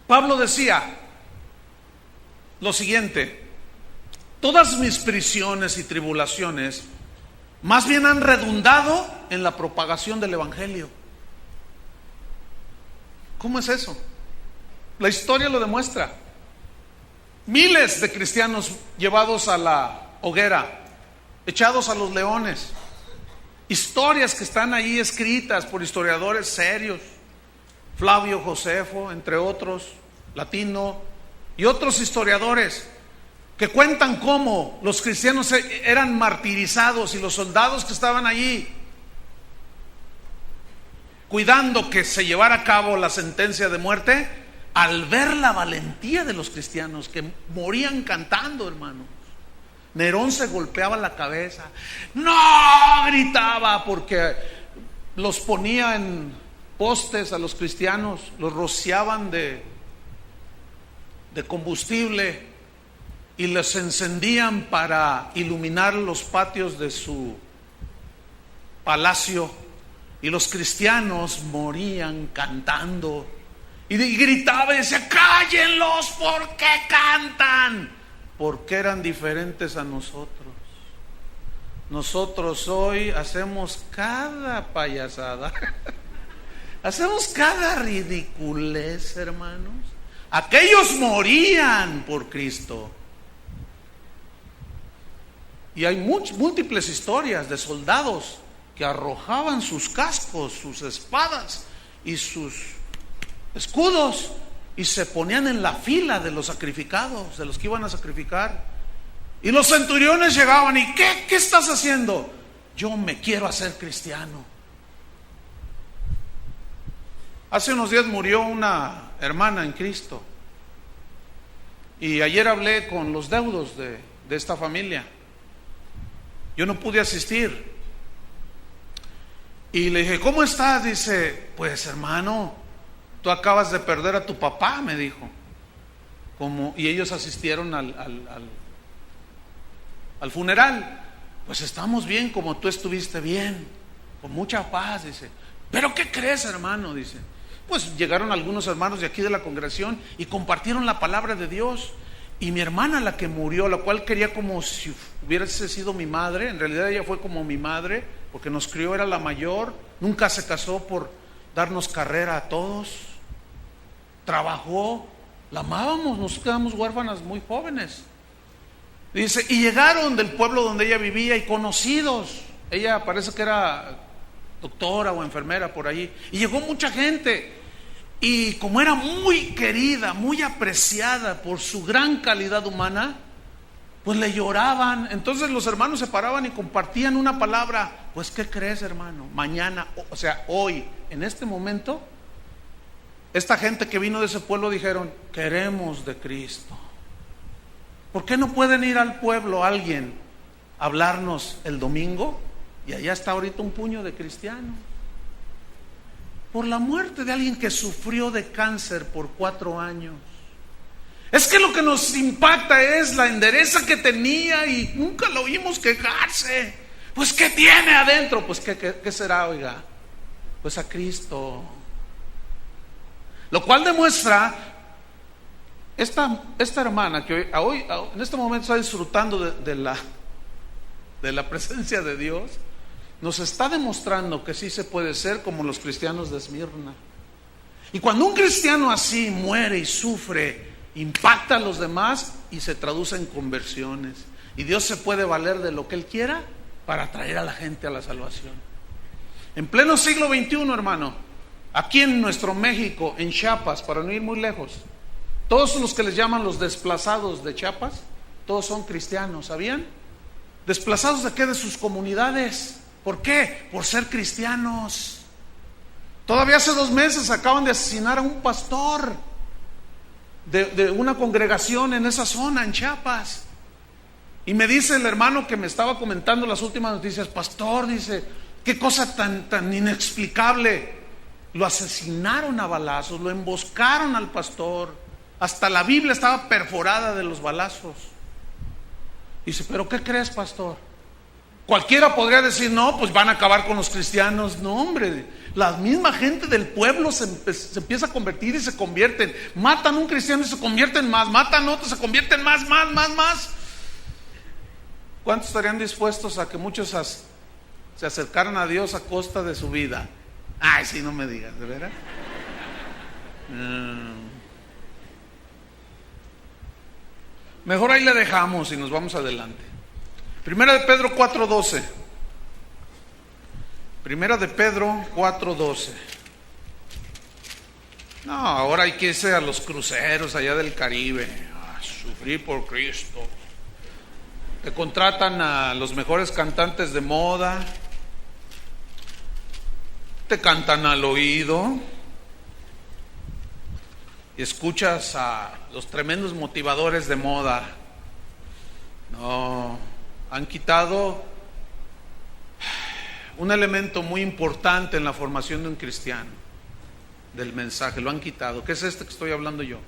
Pablo decía lo siguiente: todas mis prisiones y tribulaciones más bien han redundado en la propagación del evangelio. ¿Cómo es eso? La historia lo demuestra. Miles de cristianos llevados a la hoguera, echados a los leones. Historias que están ahí escritas por historiadores serios, Flavio Josefo, entre otros, Latino, y otros historiadores, que cuentan cómo los cristianos eran martirizados, y los soldados que estaban allí cuidando que se llevara a cabo la sentencia de muerte, al ver la valentía de los cristianos que morían cantando, hermanos. Nerón se golpeaba la cabeza, ¡no!, gritaba, porque los ponía en postes a los cristianos, los rociaban de combustible y les encendían para iluminar los patios de su palacio, y los cristianos morían cantando, y gritaba y decía: cállenlos, ¿por qué cantan? Porque eran diferentes a nosotros. Nosotros hoy hacemos cada payasada, hacemos cada ridiculez, hermanos. Aquellos morían por Cristo. Y hay múltiples historias de soldados que arrojaban sus cascos, sus espadas y sus escudos, y se ponían en la fila de los sacrificados, de los que iban a sacrificar. Y los centuriones llegaban y ¿qué estás haciendo? Yo me quiero hacer cristiano. Hace unos días murió una hermana en Cristo, y ayer hablé con los deudos de esta familia. Yo no pude asistir, y le dije: ¿cómo estás? Dice: pues, hermano, tú acabas de perder a tu papá, me dijo. Y ellos asistieron al funeral. Pues estamos bien, como tú estuviste bien, con mucha paz. Dice: ¿pero qué crees, hermano? Dice: pues llegaron algunos hermanos de aquí de la congregación y compartieron la palabra de Dios. Y mi hermana, la que murió, la cual quería como si hubiese sido mi madre, en realidad ella fue como mi madre, porque nos crió, era la mayor, nunca se casó por darnos carrera a todos, trabajó, la amábamos, nos quedamos huérfanas muy jóvenes. Dice: y llegaron del pueblo donde ella vivía y conocidos, ella parece que era doctora o enfermera por allí, y llegó mucha gente. Y como era muy querida, muy apreciada por su gran calidad humana, pues le lloraban. Entonces los hermanos se paraban y compartían una palabra. Pues ¿qué crees, hermano? Mañana, o sea, hoy, en este momento, esta gente que vino de ese pueblo dijeron: queremos de Cristo. ¿Por qué no pueden ir al pueblo alguien a hablarnos el domingo? Y allá está ahorita un puño de cristianos. Por la muerte de alguien que sufrió de cáncer por 4 años. Es que lo que nos impacta es la endereza que tenía y nunca lo oímos quejarse. Pues ¿qué tiene adentro? Pues ¿qué será, oiga? Pues a Cristo. Lo cual demuestra esta hermana que hoy en este momento está disfrutando de la presencia de Dios. Nos está demostrando que sí se puede ser como los cristianos de Esmirna. Y cuando un cristiano así muere y sufre, impacta a los demás y se traduce en conversiones. Y Dios se puede valer de lo que Él quiera para traer a la gente a la salvación. En pleno siglo XXI, hermano, aquí en nuestro México, en Chiapas, para no ir muy lejos, todos los que les llaman los desplazados de Chiapas, todos son cristianos, ¿sabían? ¿Desplazados de qué? De sus comunidades. ¿Por qué? Por ser cristianos. Todavía hace 2 meses acaban de asesinar a un pastor de una congregación en esa zona, en Chiapas. Y me dice el hermano que me estaba comentando las últimas noticias: pastor, dice, qué cosa tan inexplicable. Lo asesinaron a balazos, lo emboscaron al pastor. Hasta la Biblia estaba perforada de los balazos. Dice: ¿pero qué crees, pastor? Cualquiera podría decir: no, pues van a acabar con los cristianos. No, hombre, la misma gente del pueblo se empieza a convertir y se convierten. Matan a un cristiano y se convierten más. Matan a otro, se convierten más. ¿Cuántos estarían dispuestos a que muchos se acercaran a Dios a costa de su vida? Ay, sí, no me digas, ¿de veras? Mejor ahí le dejamos y nos vamos adelante. Primera de Pedro 4:12. Primera de Pedro 4:12. No, ahora hay que irse a los cruceros allá del Caribe a sufrir por Cristo. Te contratan a los mejores cantantes de moda, te cantan al oído y escuchas a los tremendos motivadores de moda. No, han quitado un elemento muy importante en la formación de un cristiano, del mensaje. Lo han quitado. ¿Qué es este que estoy hablando yo?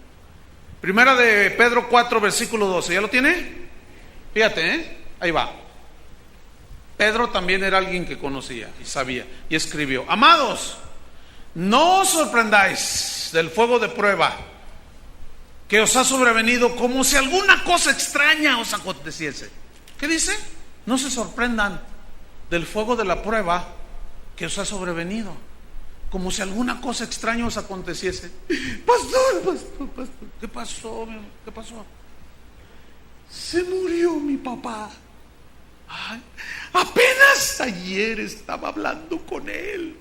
Primera de Pedro 4, versículo 12. ¿Ya lo tiene? Fíjate, ahí va. Pedro también era alguien que conocía y sabía, y escribió: amados, no os sorprendáis del fuego de prueba que os ha sobrevenido, como si alguna cosa extraña os aconteciese. ¿Qué dice? No se sorprendan del fuego de la prueba que os ha sobrevenido, como si alguna cosa extraña os aconteciese. Pastor, ¿qué pasó? ¿Qué pasó? Se murió mi papá. Ay, apenas ayer estaba hablando con él.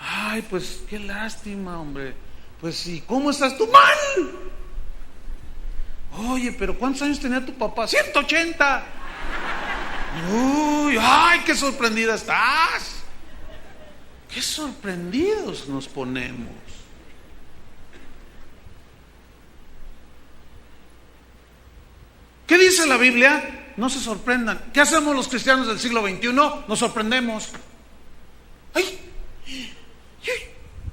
Ay, pues qué lástima, hombre. Pues sí, ¿cómo estás tú? Mal. Oye, pero ¿cuántos años tenía tu papá? 180. Uy, ay, qué sorprendida estás. Qué sorprendidos nos ponemos. ¿Qué dice la Biblia? No se sorprendan. ¿Qué hacemos los cristianos del siglo XXI? Nos sorprendemos. Ay,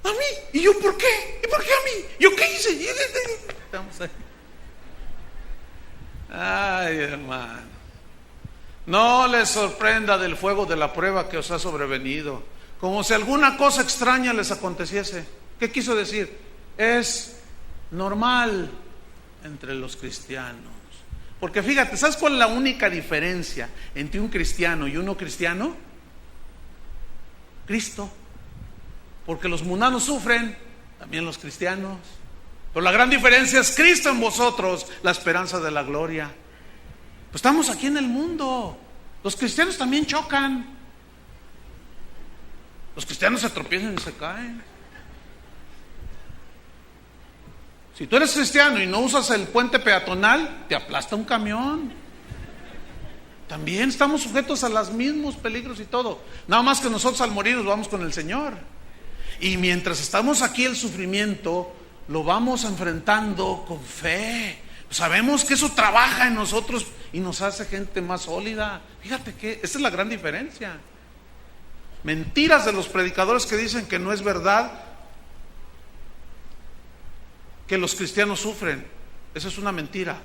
a mí. ¿Y yo por qué? ¿Y por qué a mí? ¿Yo qué hice? Estamos ahí. Ay, hermano. No les sorprenda del fuego de la prueba que os ha sobrevenido, como si alguna cosa extraña les aconteciese. ¿Qué quiso decir? Es normal entre los cristianos. Porque fíjate, ¿sabes cuál es la única diferencia entre un cristiano y un no cristiano? Cristo. Porque los mundanos sufren, también los cristianos. Pero la gran diferencia es Cristo en vosotros, la esperanza de la gloria. Pues estamos aquí en el mundo. Los cristianos también chocan. Los cristianos se tropiezan y se caen. Si tú eres cristiano y no usas el puente peatonal, te aplasta un camión. También estamos sujetos a los mismos peligros y todo. Nada más que nosotros al morir nos vamos con el Señor. Y mientras estamos aquí el sufrimiento lo vamos enfrentando con fe. Sabemos que eso trabaja en nosotros y nos hace gente más sólida. Fíjate que esa es la gran diferencia. Mentiras de los predicadores que dicen que no es verdad que los cristianos sufren. Esa es una mentira.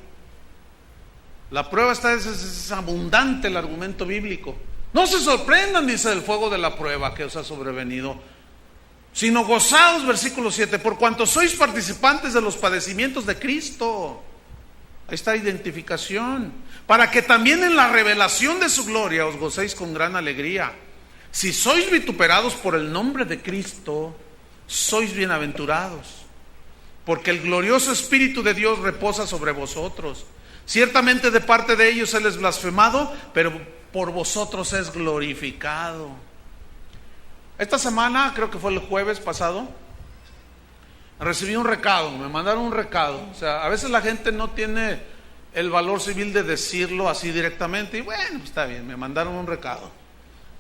La prueba está, es abundante el argumento bíblico. No se sorprendan, dice, del fuego de la prueba que os ha sobrevenido, sino gozaos, versículo 7, por cuanto sois participantes de los padecimientos de Cristo. Ahí está identificación. Para que también en la revelación de su gloria os gocéis con gran alegría. Si sois vituperados por el nombre de Cristo, sois bienaventurados, porque el glorioso Espíritu de Dios reposa sobre vosotros. Ciertamente de parte de ellos Él es blasfemado, pero por vosotros es glorificado. Esta semana, creo que fue el jueves pasado, recibí un recado, me mandaron un recado. O sea, a veces la gente no tiene el valor civil de decirlo así directamente. Y bueno, pues está bien, me mandaron un recado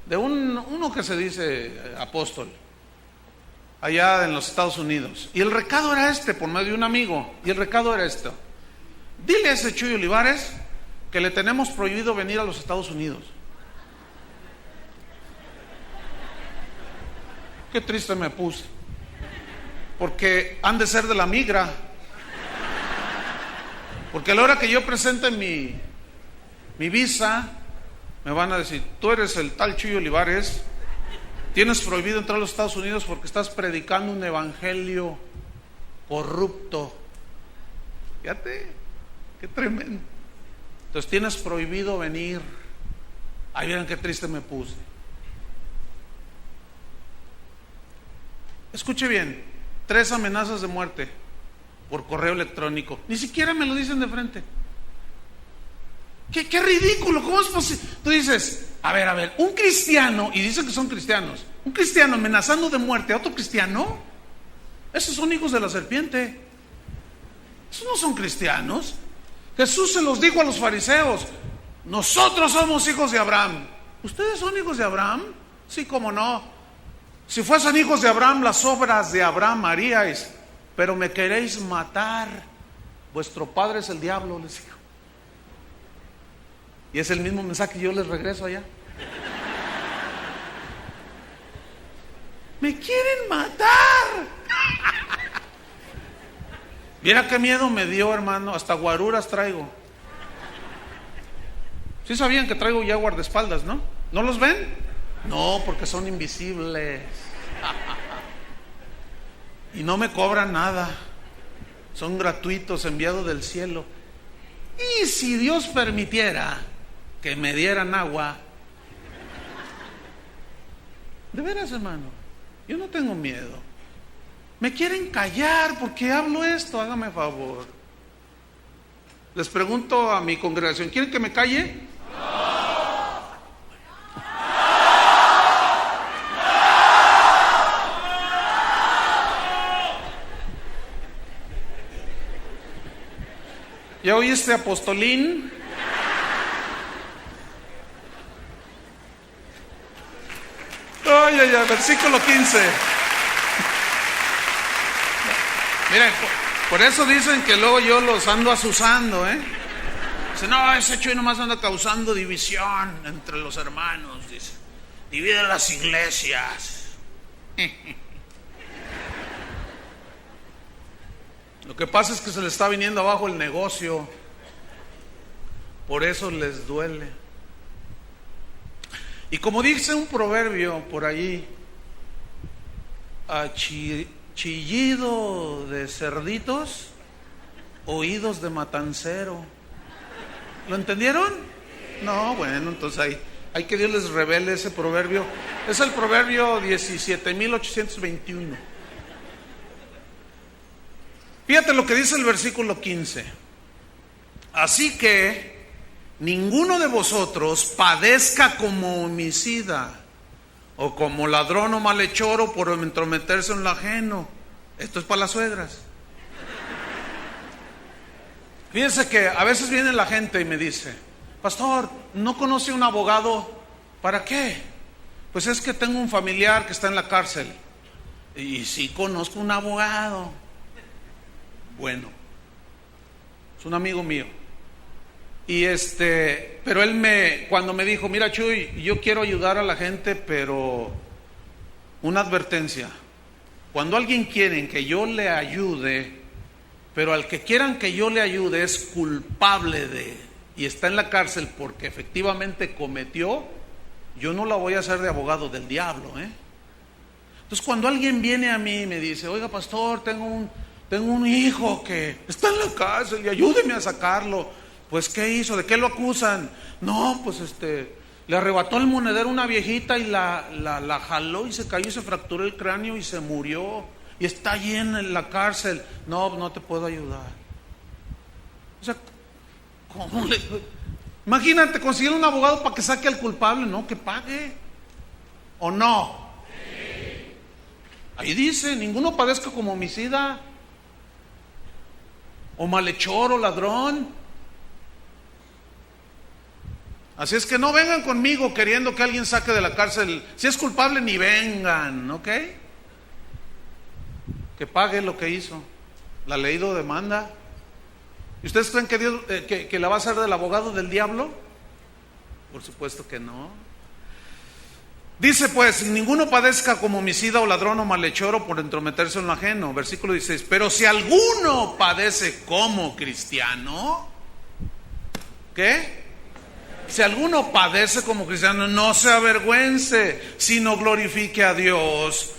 de uno que se dice apóstol allá en los Estados Unidos. Y el recado era este, por medio de un amigo. Y el recado era esto: dile a ese Chuy Olivares que le tenemos prohibido venir a los Estados Unidos. Qué triste me puse, porque han de ser de la migra. Porque a la hora que yo presente mi visa, me van a decir: tú eres el tal Chuy Olivares, tienes prohibido entrar a los Estados Unidos porque estás predicando un evangelio corrupto. Fíjate, qué tremendo. Entonces tienes prohibido venir. Ahí vieron qué triste me puse. Escuche bien, 3 amenazas de muerte por correo electrónico. Ni siquiera me lo dicen de frente. Qué ridículo, ¿cómo es posible? Tú dices, a ver, un cristiano, y dicen que son cristianos, un cristiano amenazando de muerte a otro cristiano, esos son hijos de la serpiente. Esos no son cristianos. Jesús se los dijo a los fariseos: nosotros somos hijos de Abraham. ¿Ustedes son hijos de Abraham? Sí, cómo no. Si fuesen hijos de Abraham, las obras de Abraham haríais, pero me queréis matar. Vuestro padre es el diablo, les dijo. Y es el mismo mensaje que yo les regreso allá. Me quieren matar. Viera qué miedo me dio, hermano. Hasta guaruras traigo. ¿Sí sabían que traigo ya guardaespaldas, no? ¿No los ven? No, porque son invisibles. Y no me cobran nada. Son gratuitos, enviados del cielo. Y si Dios permitiera que me dieran agua, de veras, hermano, yo no tengo miedo. Me quieren callar porque hablo esto, hágame favor. Les pregunto a mi congregación: ¿quieren que me calle? ¿Ya oíste, apostolín? Ay, versículo 15. Miren, por eso dicen que luego yo los ando asusando, Dice, no, ese Chuy nomás anda causando división entre los hermanos, dice. Divide las iglesias. Lo que pasa es que se le está viniendo abajo el negocio. Por eso les duele. Y como dice un proverbio por allí, chillido de cerditos, oídos de matancero. ¿Lo entendieron? No, bueno, entonces hay que Dios les revele ese proverbio. Es el proverbio 17.821. Fíjate lo que dice el versículo 15. Así que ninguno de vosotros padezca como homicida, o como ladrón o malhechor, o por entrometerse en lo ajeno. Esto es para las suegras. Fíjense que a veces viene la gente y me dice: pastor, ¿no conoce un abogado? ¿Para qué? Pues es que tengo un familiar que está en la cárcel. Y sí conozco un abogado. Bueno, es un amigo mío. Y pero él cuando me dijo: mira, Chuy, yo quiero ayudar a la gente, pero una advertencia: cuando alguien quiere que yo le ayude, pero al que quieran que yo le ayude es culpable y está en la cárcel porque efectivamente cometió, yo no la voy a hacer de abogado del diablo, Entonces, cuando alguien viene a mí y me dice: oiga, pastor, tengo un hijo que está en la cárcel y ayúdeme a sacarlo. Pues, ¿qué hizo? ¿De qué lo acusan? No, pues le arrebató el monedero a una viejita y la jaló y se cayó y se fracturó el cráneo y se murió. Y está allí en la cárcel. No, no te puedo ayudar. O sea, ¿cómo le...? Imagínate conseguir un abogado para que saque al culpable, no, que pague. ¿O no? Ahí dice: ninguno padezca como homicida, o malhechor, o ladrón. Así es que no vengan conmigo queriendo que alguien saque de la cárcel. Si es culpable, ni vengan, ¿ok? Que pague lo que hizo. La ley lo demanda. ¿Y ustedes creen que Dios que la va a hacer del abogado del diablo? Por supuesto que no. Dice pues: ninguno padezca como homicida o ladrón o malhechor o por entrometerse en lo ajeno. Versículo 16. Pero si alguno padece como cristiano, ¿qué? Si alguno padece como cristiano, no se avergüence, sino glorifique a Dios.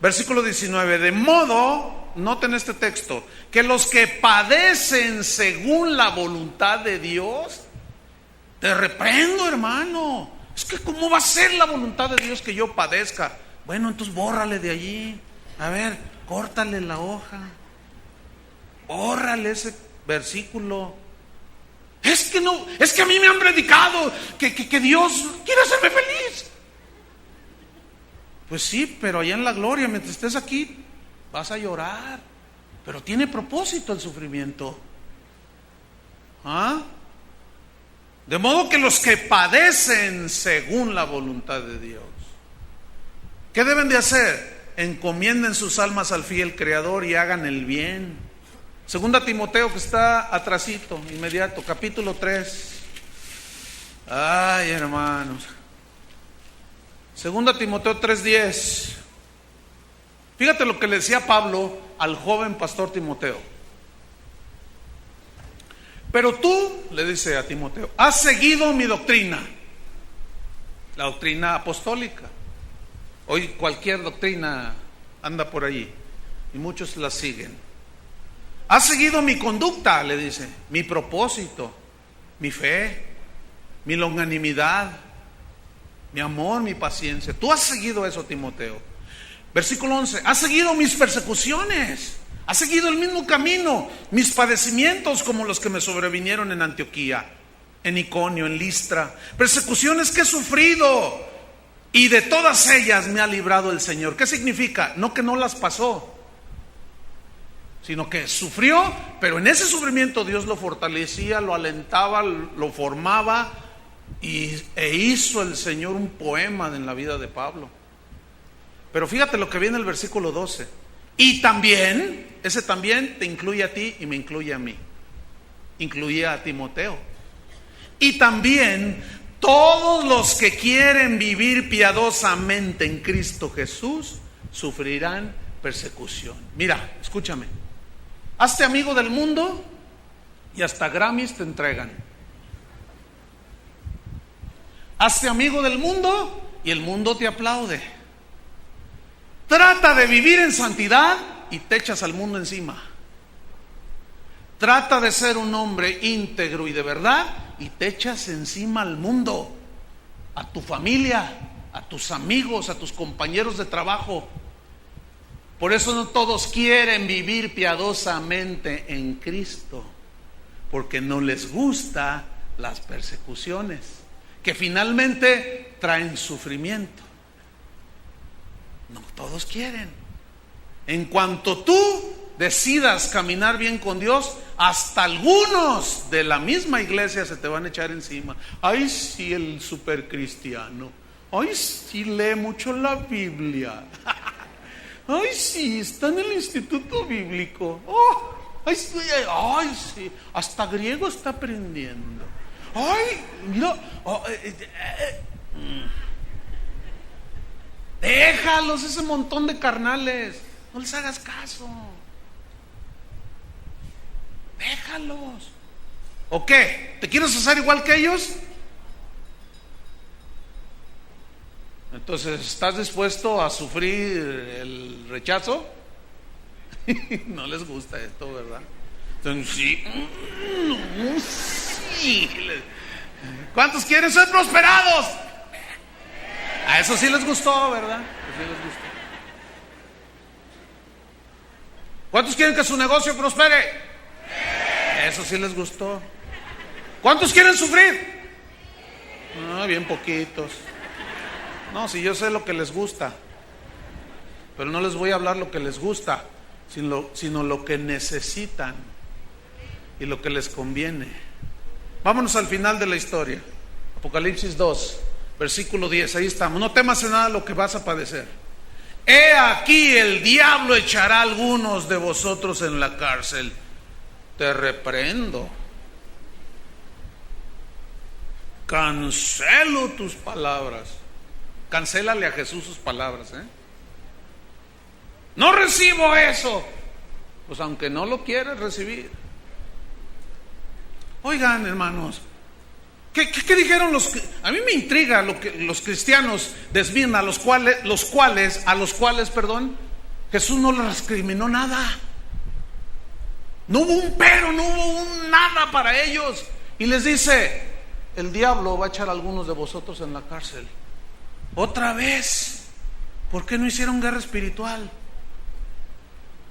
Versículo 19. De modo, noten este texto, que los que padecen según la voluntad de Dios, te reprendo, hermano. Es que ¿cómo va a ser la voluntad de Dios que yo padezca? Bueno, entonces bórrale de allí. A ver, córtale la hoja. Bórrale ese versículo. Es que no, es que a mí me han predicado que Dios quiere hacerme feliz. Pues sí, pero allá en la gloria, mientras estés aquí, vas a llorar. Pero tiene propósito el sufrimiento. ¿Ah? De modo que los que padecen según la voluntad de Dios, ¿qué deben de hacer? Encomienden sus almas al fiel Creador y hagan el bien. Segunda Timoteo, que está atrasito, inmediato, capítulo 3. Ay, hermanos. Segunda Timoteo 3:10. Fíjate lo que le decía Pablo al joven pastor Timoteo. Pero tú, le dice a Timoteo, has seguido mi doctrina, la doctrina apostólica. Hoy cualquier doctrina anda por allí y muchos la siguen. Has seguido mi conducta, le dice, mi propósito, mi fe, mi longanimidad, mi amor, mi paciencia. Tú has seguido eso, Timoteo. Versículo 11. Has seguido mis persecuciones, has seguido el mismo camino, mis padecimientos como los que me sobrevinieron en Antioquía, en Iconio, en Listra. Persecuciones que he sufrido, y de todas ellas me ha librado el Señor. ¿Qué significa? No que no las pasó, sino que sufrió, pero en ese sufrimiento Dios lo fortalecía, lo alentaba, lo formaba, e hizo el Señor un poema en la vida de Pablo. Pero fíjate lo que viene el versículo 12. Y también, ese también te incluye a ti y me incluye a mí. Incluía a Timoteo. Y también todos los que quieren vivir piadosamente en Cristo Jesús sufrirán persecución. Mira, escúchame. Hazte amigo del mundo y hasta Grammys te entregan. Hazte amigo del mundo y el mundo te aplaude. Trata de vivir en santidad y te echas al mundo encima. Trata de ser un hombre íntegro y de verdad y te echas encima al mundo, a tu familia, a tus amigos, a tus compañeros de trabajo. Por eso no todos quieren vivir piadosamente en Cristo, porque no les gusta las persecuciones, que finalmente traen sufrimiento. No todos quieren. En cuanto tú decidas caminar bien con Dios, hasta algunos de la misma iglesia se te van a echar encima. Ay, sí, el supercristiano. Ay, sí, lee mucho la Biblia. Ay, sí, está en el instituto bíblico. Oh, ay, sí, hasta griego está aprendiendo. Ay, mira. Déjalos, ese montón de carnales. No les hagas caso. Déjalos. ¿O qué? ¿Te quieres hacer igual que ellos? Entonces, ¿estás dispuesto a sufrir el rechazo? No les gusta esto, ¿verdad? Entonces, sí. Sí. ¿Cuántos quieren ser prosperados? A eso sí les gustó, ¿verdad? Eso sí les gustó. ¿Cuántos quieren que su negocio prospere? Eso sí les gustó. ¿Cuántos quieren sufrir? Bien poquitos. No, si yo sé lo que les gusta, pero no les voy a hablar lo que les gusta, sino lo que necesitan y lo que les conviene. Vámonos al final de la historia. Apocalipsis 2, versículo 10, ahí estamos. No temas en nada lo que vas a padecer. He aquí el diablo echará a algunos de vosotros en la cárcel. Te reprendo. Cancelo tus palabras. Cancélale a Jesús sus palabras, No recibo eso. Pues aunque no lo quieras recibir. Oigan, hermanos, ¿qué dijeron los? A mí me intriga lo que los cristianos de Esmirna, a los cuales, Jesús no les recriminó nada. No hubo un pero, no hubo un nada para ellos. Y les dice: el diablo va a echar a algunos de vosotros en la cárcel. Otra vez, ¿por qué no hicieron guerra espiritual?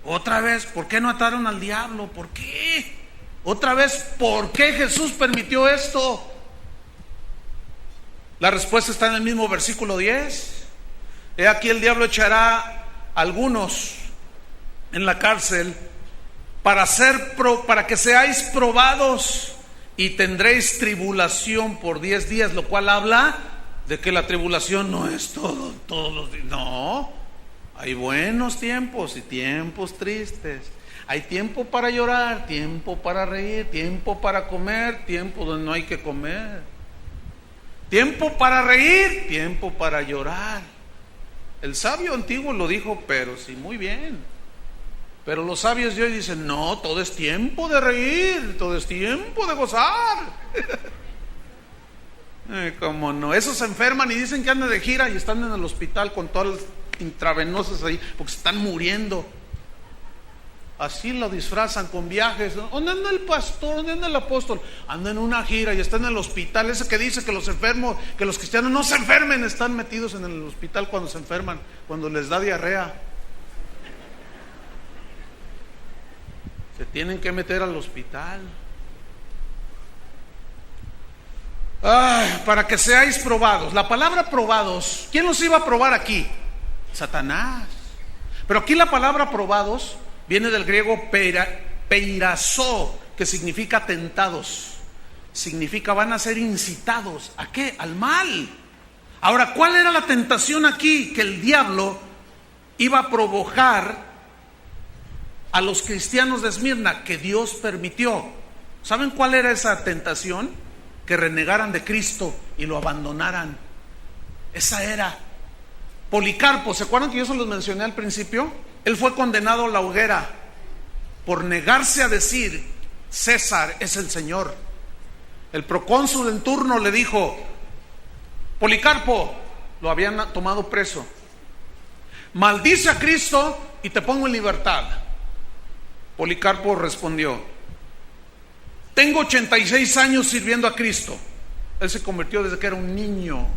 Otra vez, ¿por qué no ataron al diablo? ¿Por qué? Otra vez, ¿por qué Jesús permitió esto? La respuesta está en el mismo versículo 10. He aquí el diablo echará a algunos en la cárcel para que seáis probados, y tendréis tribulación por 10 días, lo cual habla de que la tribulación no es todos los días. No, hay buenos tiempos y tiempos tristes. Hay tiempo para llorar, tiempo para reír, tiempo para comer, tiempo donde no hay que comer. Tiempo para reír, tiempo para llorar. El sabio antiguo lo dijo, pero sí, muy bien. Pero los sabios de hoy dicen: no, todo es tiempo de reír, todo es tiempo de gozar. ¿Cómo no? Esos se enferman y dicen que andan de gira y están en el hospital con todas las intravenosas ahí, porque se están muriendo. Así lo disfrazan con viajes. ¿Dónde anda el pastor? ¿Dónde anda el apóstol? Anda en una gira y está en el hospital. Ese que dice que los enfermos, que los cristianos no se enfermen, están metidos en el hospital cuando se enferman, cuando les da diarrea. Se tienen que meter al hospital. Para que seáis probados. La palabra probados, ¿quién los iba a probar aquí? Satanás. Pero aquí la palabra probados viene del griego peirasó, que significa tentados. Significa van a ser incitados. ¿A qué? Al mal. Ahora, ¿cuál era la tentación aquí? Que el diablo iba a provocar a los cristianos de Esmirna, que Dios permitió. ¿Saben cuál era esa tentación? Que renegaran de Cristo y lo abandonaran. Esa era. Policarpo, ¿se acuerdan que yo se los mencioné al principio? Él fue condenado a la hoguera por negarse a decir: César es el Señor. El procónsul en turno le dijo: Policarpo, lo habían tomado preso, maldice a Cristo y te pongo en libertad. Policarpo respondió: tengo 86 años sirviendo a Cristo. Él se convirtió desde que era un niño.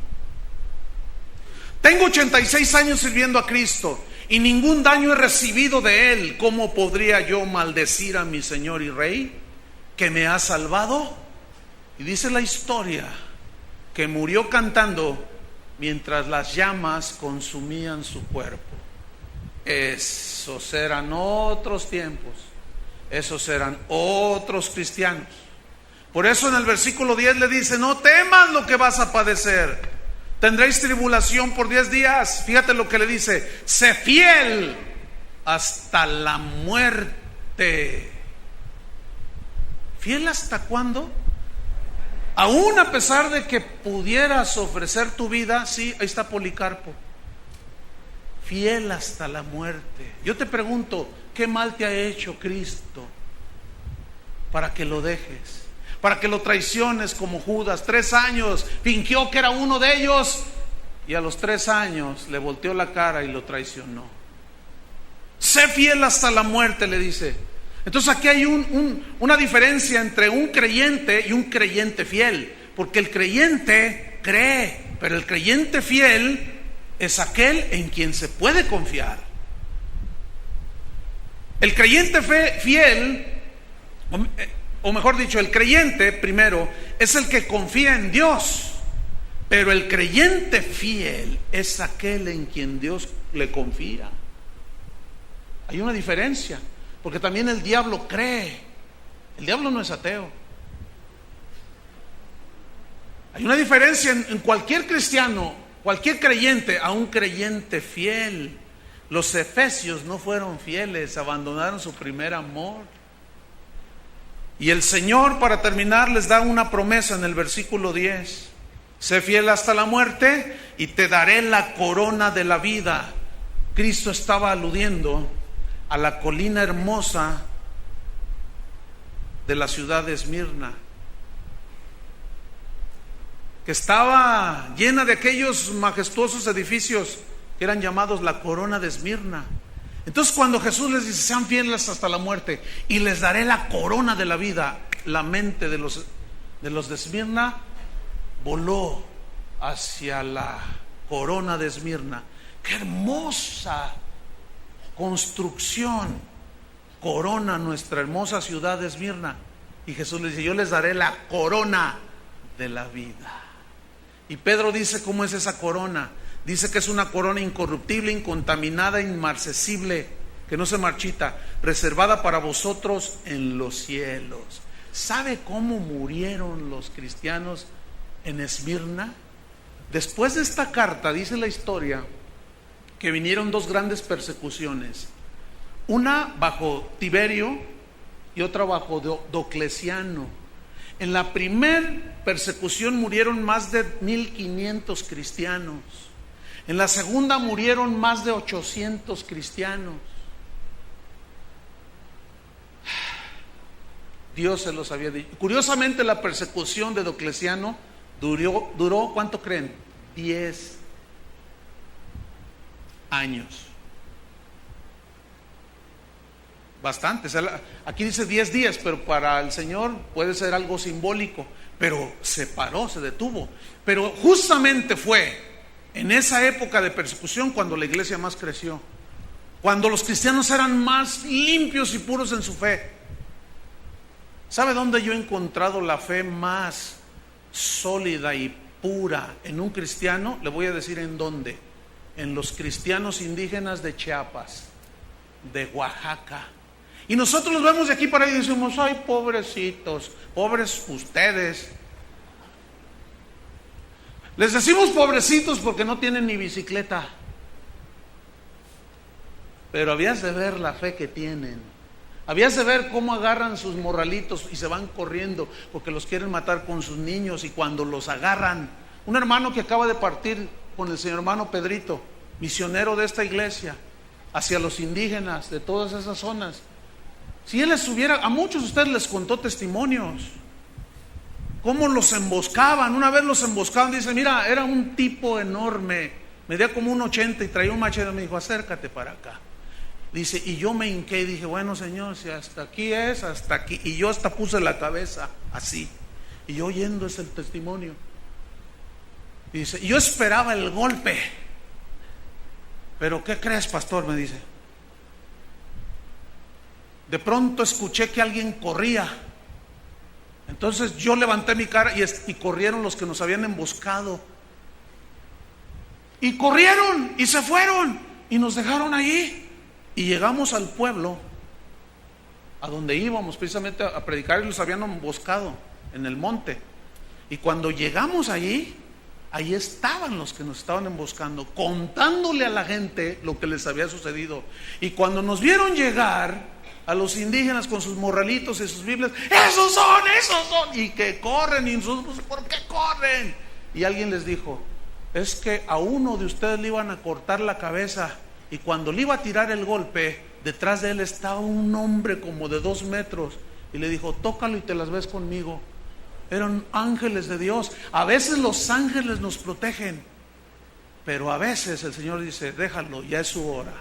Tengo 86 años sirviendo a Cristo y ningún daño he recibido de Él. ¿Cómo podría yo maldecir a mi Señor y Rey, que me ha salvado? Y dice la historia que murió cantando mientras las llamas consumían su cuerpo. Esos eran otros tiempos, esos eran otros cristianos. Por eso en el versículo 10 le dice: no temas lo que vas a padecer, tendréis tribulación por 10 días. Fíjate lo que le dice: sé fiel hasta la muerte. ¿Fiel hasta cuándo? Aún a pesar de que pudieras ofrecer tu vida. Sí, ahí está Policarpo, fiel hasta la muerte. Yo te pregunto, ¿qué mal te ha hecho Cristo para que lo dejes? Para que lo traiciones como Judas. 3 años fingió que era uno de ellos, y a los 3 años le volteó la cara y lo traicionó. Sé fiel hasta la muerte, le dice. Entonces aquí hay una diferencia entre un creyente y un creyente fiel, porque el creyente cree, pero el creyente fiel es aquel en quien se puede confiar. El creyente fiel, o mejor dicho, el creyente primero es el que confía en Dios, pero el creyente fiel es aquel en quien Dios le confía. Hay una diferencia, porque también el diablo cree. El diablo no es ateo. Hay una diferencia en cualquier cristiano, cualquier creyente, a un creyente fiel. Los efesios no fueron fieles, abandonaron su primer amor. Y el Señor, para terminar, les da una promesa en el versículo 10: sé fiel hasta la muerte y te daré la corona de la vida. Cristo estaba aludiendo a la colina hermosa de la ciudad de Esmirna, que estaba llena de aquellos majestuosos edificios que eran llamados la corona de Esmirna. Entonces, cuando Jesús les dice: sean fieles hasta la muerte y les daré la corona de la vida, la mente de los de Esmirna voló hacia la corona de Esmirna. ¡Qué hermosa construcción corona nuestra hermosa ciudad de Esmirna! Y Jesús les dice: yo les daré la corona de la vida. Y Pedro dice: ¿cómo es esa corona? Dice que es una corona incorruptible, incontaminada, inmarcesible, que no se marchita, reservada para vosotros en los cielos. ¿Sabe cómo murieron los cristianos en Esmirna? Después de esta carta, dice la historia, que vinieron 2 grandes persecuciones, una bajo Tiberio y otra bajo Diocleciano. En la primer persecución murieron más de 1500 cristianos. En la segunda murieron más de 800 cristianos. Dios se los había dicho. Curiosamente, la persecución de Diocleciano duró ¿cuánto creen? 10 años. Bastante. Aquí dice 10 días, pero para el Señor puede ser algo simbólico. Pero se paró, se detuvo. Pero justamente fue en esa época de persecución cuando la iglesia más creció, cuando los cristianos eran más limpios y puros en su fe. ¿Sabe dónde yo he encontrado la fe más sólida y pura en un cristiano? Le voy a decir en dónde. En los cristianos indígenas de Chiapas, de Oaxaca. Y nosotros los vemos de aquí para allá y decimos: ay, pobrecitos, pobres ustedes. Les decimos pobrecitos porque no tienen ni bicicleta. Pero habías de ver la fe que tienen. Habías de ver cómo agarran sus morralitos y se van corriendo porque los quieren matar con sus niños. Y cuando los agarran, un hermano que acaba de partir con el señor hermano Pedrito, misionero de esta iglesia, hacia los indígenas de todas esas zonas, si él les hubiera, a muchos de ustedes les contó testimonios, cómo los emboscaban. Una vez los emboscaban, dice: mira, era un tipo enorme, medía como 1.80 y traía un machete. Me dijo: acércate para acá. Dice, y yo me hinqué y dije: bueno, Señor, si hasta aquí es, hasta aquí. Y yo hasta puse la cabeza así, y yo oyendo ese testimonio. Y dice, y yo esperaba el golpe. Pero ¿qué crees, pastor? Me dice, de pronto escuché que alguien corría. Entonces yo levanté mi cara y corrieron los que nos habían emboscado. Y corrieron y se fueron y nos dejaron ahí. Y llegamos al pueblo a donde íbamos precisamente a predicar, y los habían emboscado en el monte. Y cuando llegamos allí, ahí estaban los que nos estaban emboscando, contándole a la gente lo que les había sucedido. Y cuando nos vieron llegar a los indígenas con sus morralitos y sus Biblias, esos son, y que corren, y nosotros, ¿por qué corren? Y alguien les dijo, es que a uno de ustedes le iban a cortar la cabeza, y cuando le iba a tirar el golpe, detrás de él estaba un hombre como de 2 metros, y le dijo, tócalo y te las ves conmigo. Eran ángeles de Dios. A veces los ángeles nos protegen, pero a veces el Señor dice, déjalo, ya es su hora.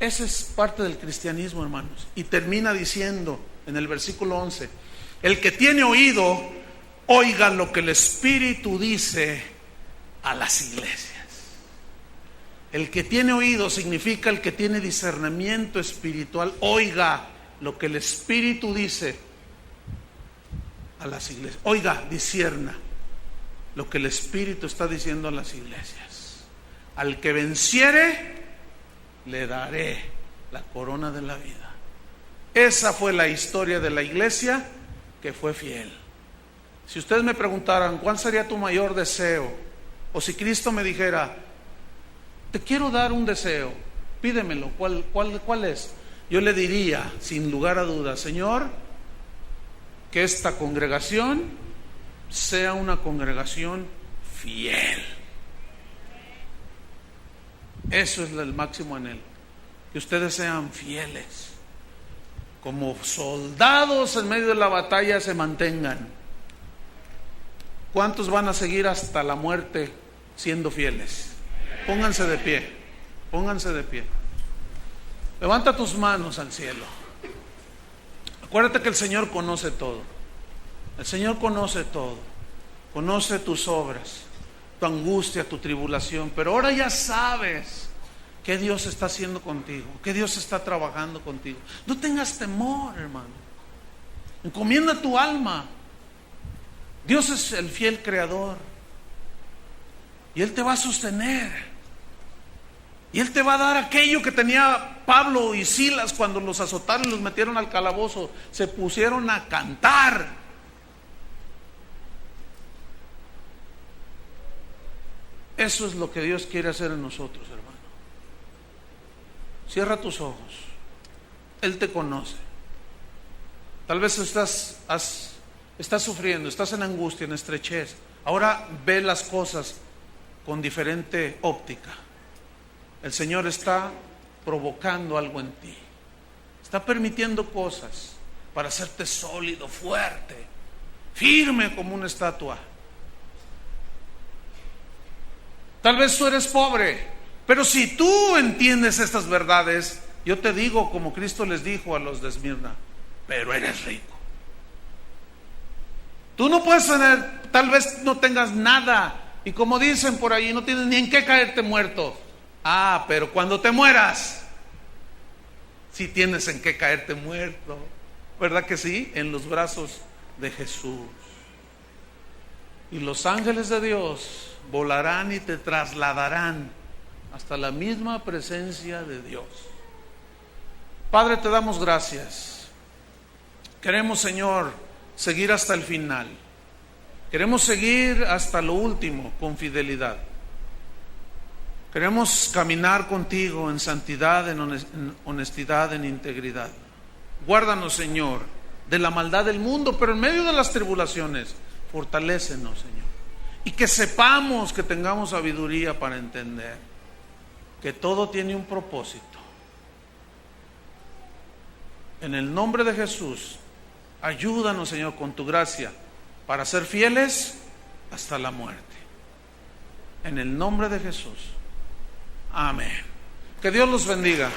Esa es parte del cristianismo, hermanos. Y termina diciendo en el versículo 11, el que tiene oído, oiga lo que el Espíritu dice a las iglesias. El que tiene oído significa el que tiene discernimiento espiritual. Oiga lo que el Espíritu dice a las iglesias. Oiga, discierna lo que el Espíritu está diciendo a las iglesias. Al que venciere, le daré la corona de la vida. Esa fue la historia de la iglesia que fue fiel. Si ustedes me preguntaran cuál sería tu mayor deseo, o si Cristo me dijera, te quiero dar un deseo, pídemelo, ¿cuál es? Yo le diría, sin lugar a dudas, Señor, que esta congregación sea una congregación fiel. Eso es el máximo anhelo, que ustedes sean fieles, como soldados en medio de la batalla se mantengan. ¿Cuántos van a seguir hasta la muerte siendo fieles? Pónganse de pie, pónganse de pie. Levanta tus manos al cielo. Acuérdate que el Señor conoce todo. El Señor conoce todo. Conoce tus obras, tu angustia, tu tribulación. Pero ahora ya sabes que Dios está haciendo contigo, que Dios está trabajando contigo. No tengas temor, hermano. Encomienda tu alma. Dios es el fiel creador. Y Él te va a sostener. Y Él te va a dar aquello que tenía Pablo y Silas cuando los azotaron y los metieron al calabozo. Se pusieron a cantar. Eso es lo que Dios quiere hacer en nosotros, hermano. Cierra tus ojos. Él te conoce. Tal vez estás sufriendo, estás en angustia, en estrechez. Ahora ve las cosas con diferente óptica. El Señor está provocando algo en ti. Está permitiendo cosas para hacerte sólido, fuerte, firme como una estatua. Tal vez tú eres pobre, pero si tú entiendes estas verdades, yo te digo como Cristo les dijo a los de Esmirna, pero eres rico. Tú no puedes tener, tal vez no tengas nada, y como dicen por ahí, no tienes ni en qué caerte muerto. Ah, pero cuando te mueras, sí tienes en qué caerte muerto, ¿verdad que sí? En los brazos de Jesús. Y los ángeles de Dios volarán y te trasladarán hasta la misma presencia de Dios. Padre, te damos gracias. Queremos, Señor, seguir hasta el final. Queremos seguir hasta lo último con fidelidad. Queremos caminar contigo en santidad, en honestidad, en integridad. Guárdanos, Señor, de la maldad del mundo, pero en medio de las tribulaciones, fortalécenos, Señor. Y que sepamos, que tengamos sabiduría para entender que todo tiene un propósito. En el nombre de Jesús, ayúdanos, Señor, con tu gracia, para ser fieles hasta la muerte. En el nombre de Jesús. Amén. Que Dios los bendiga.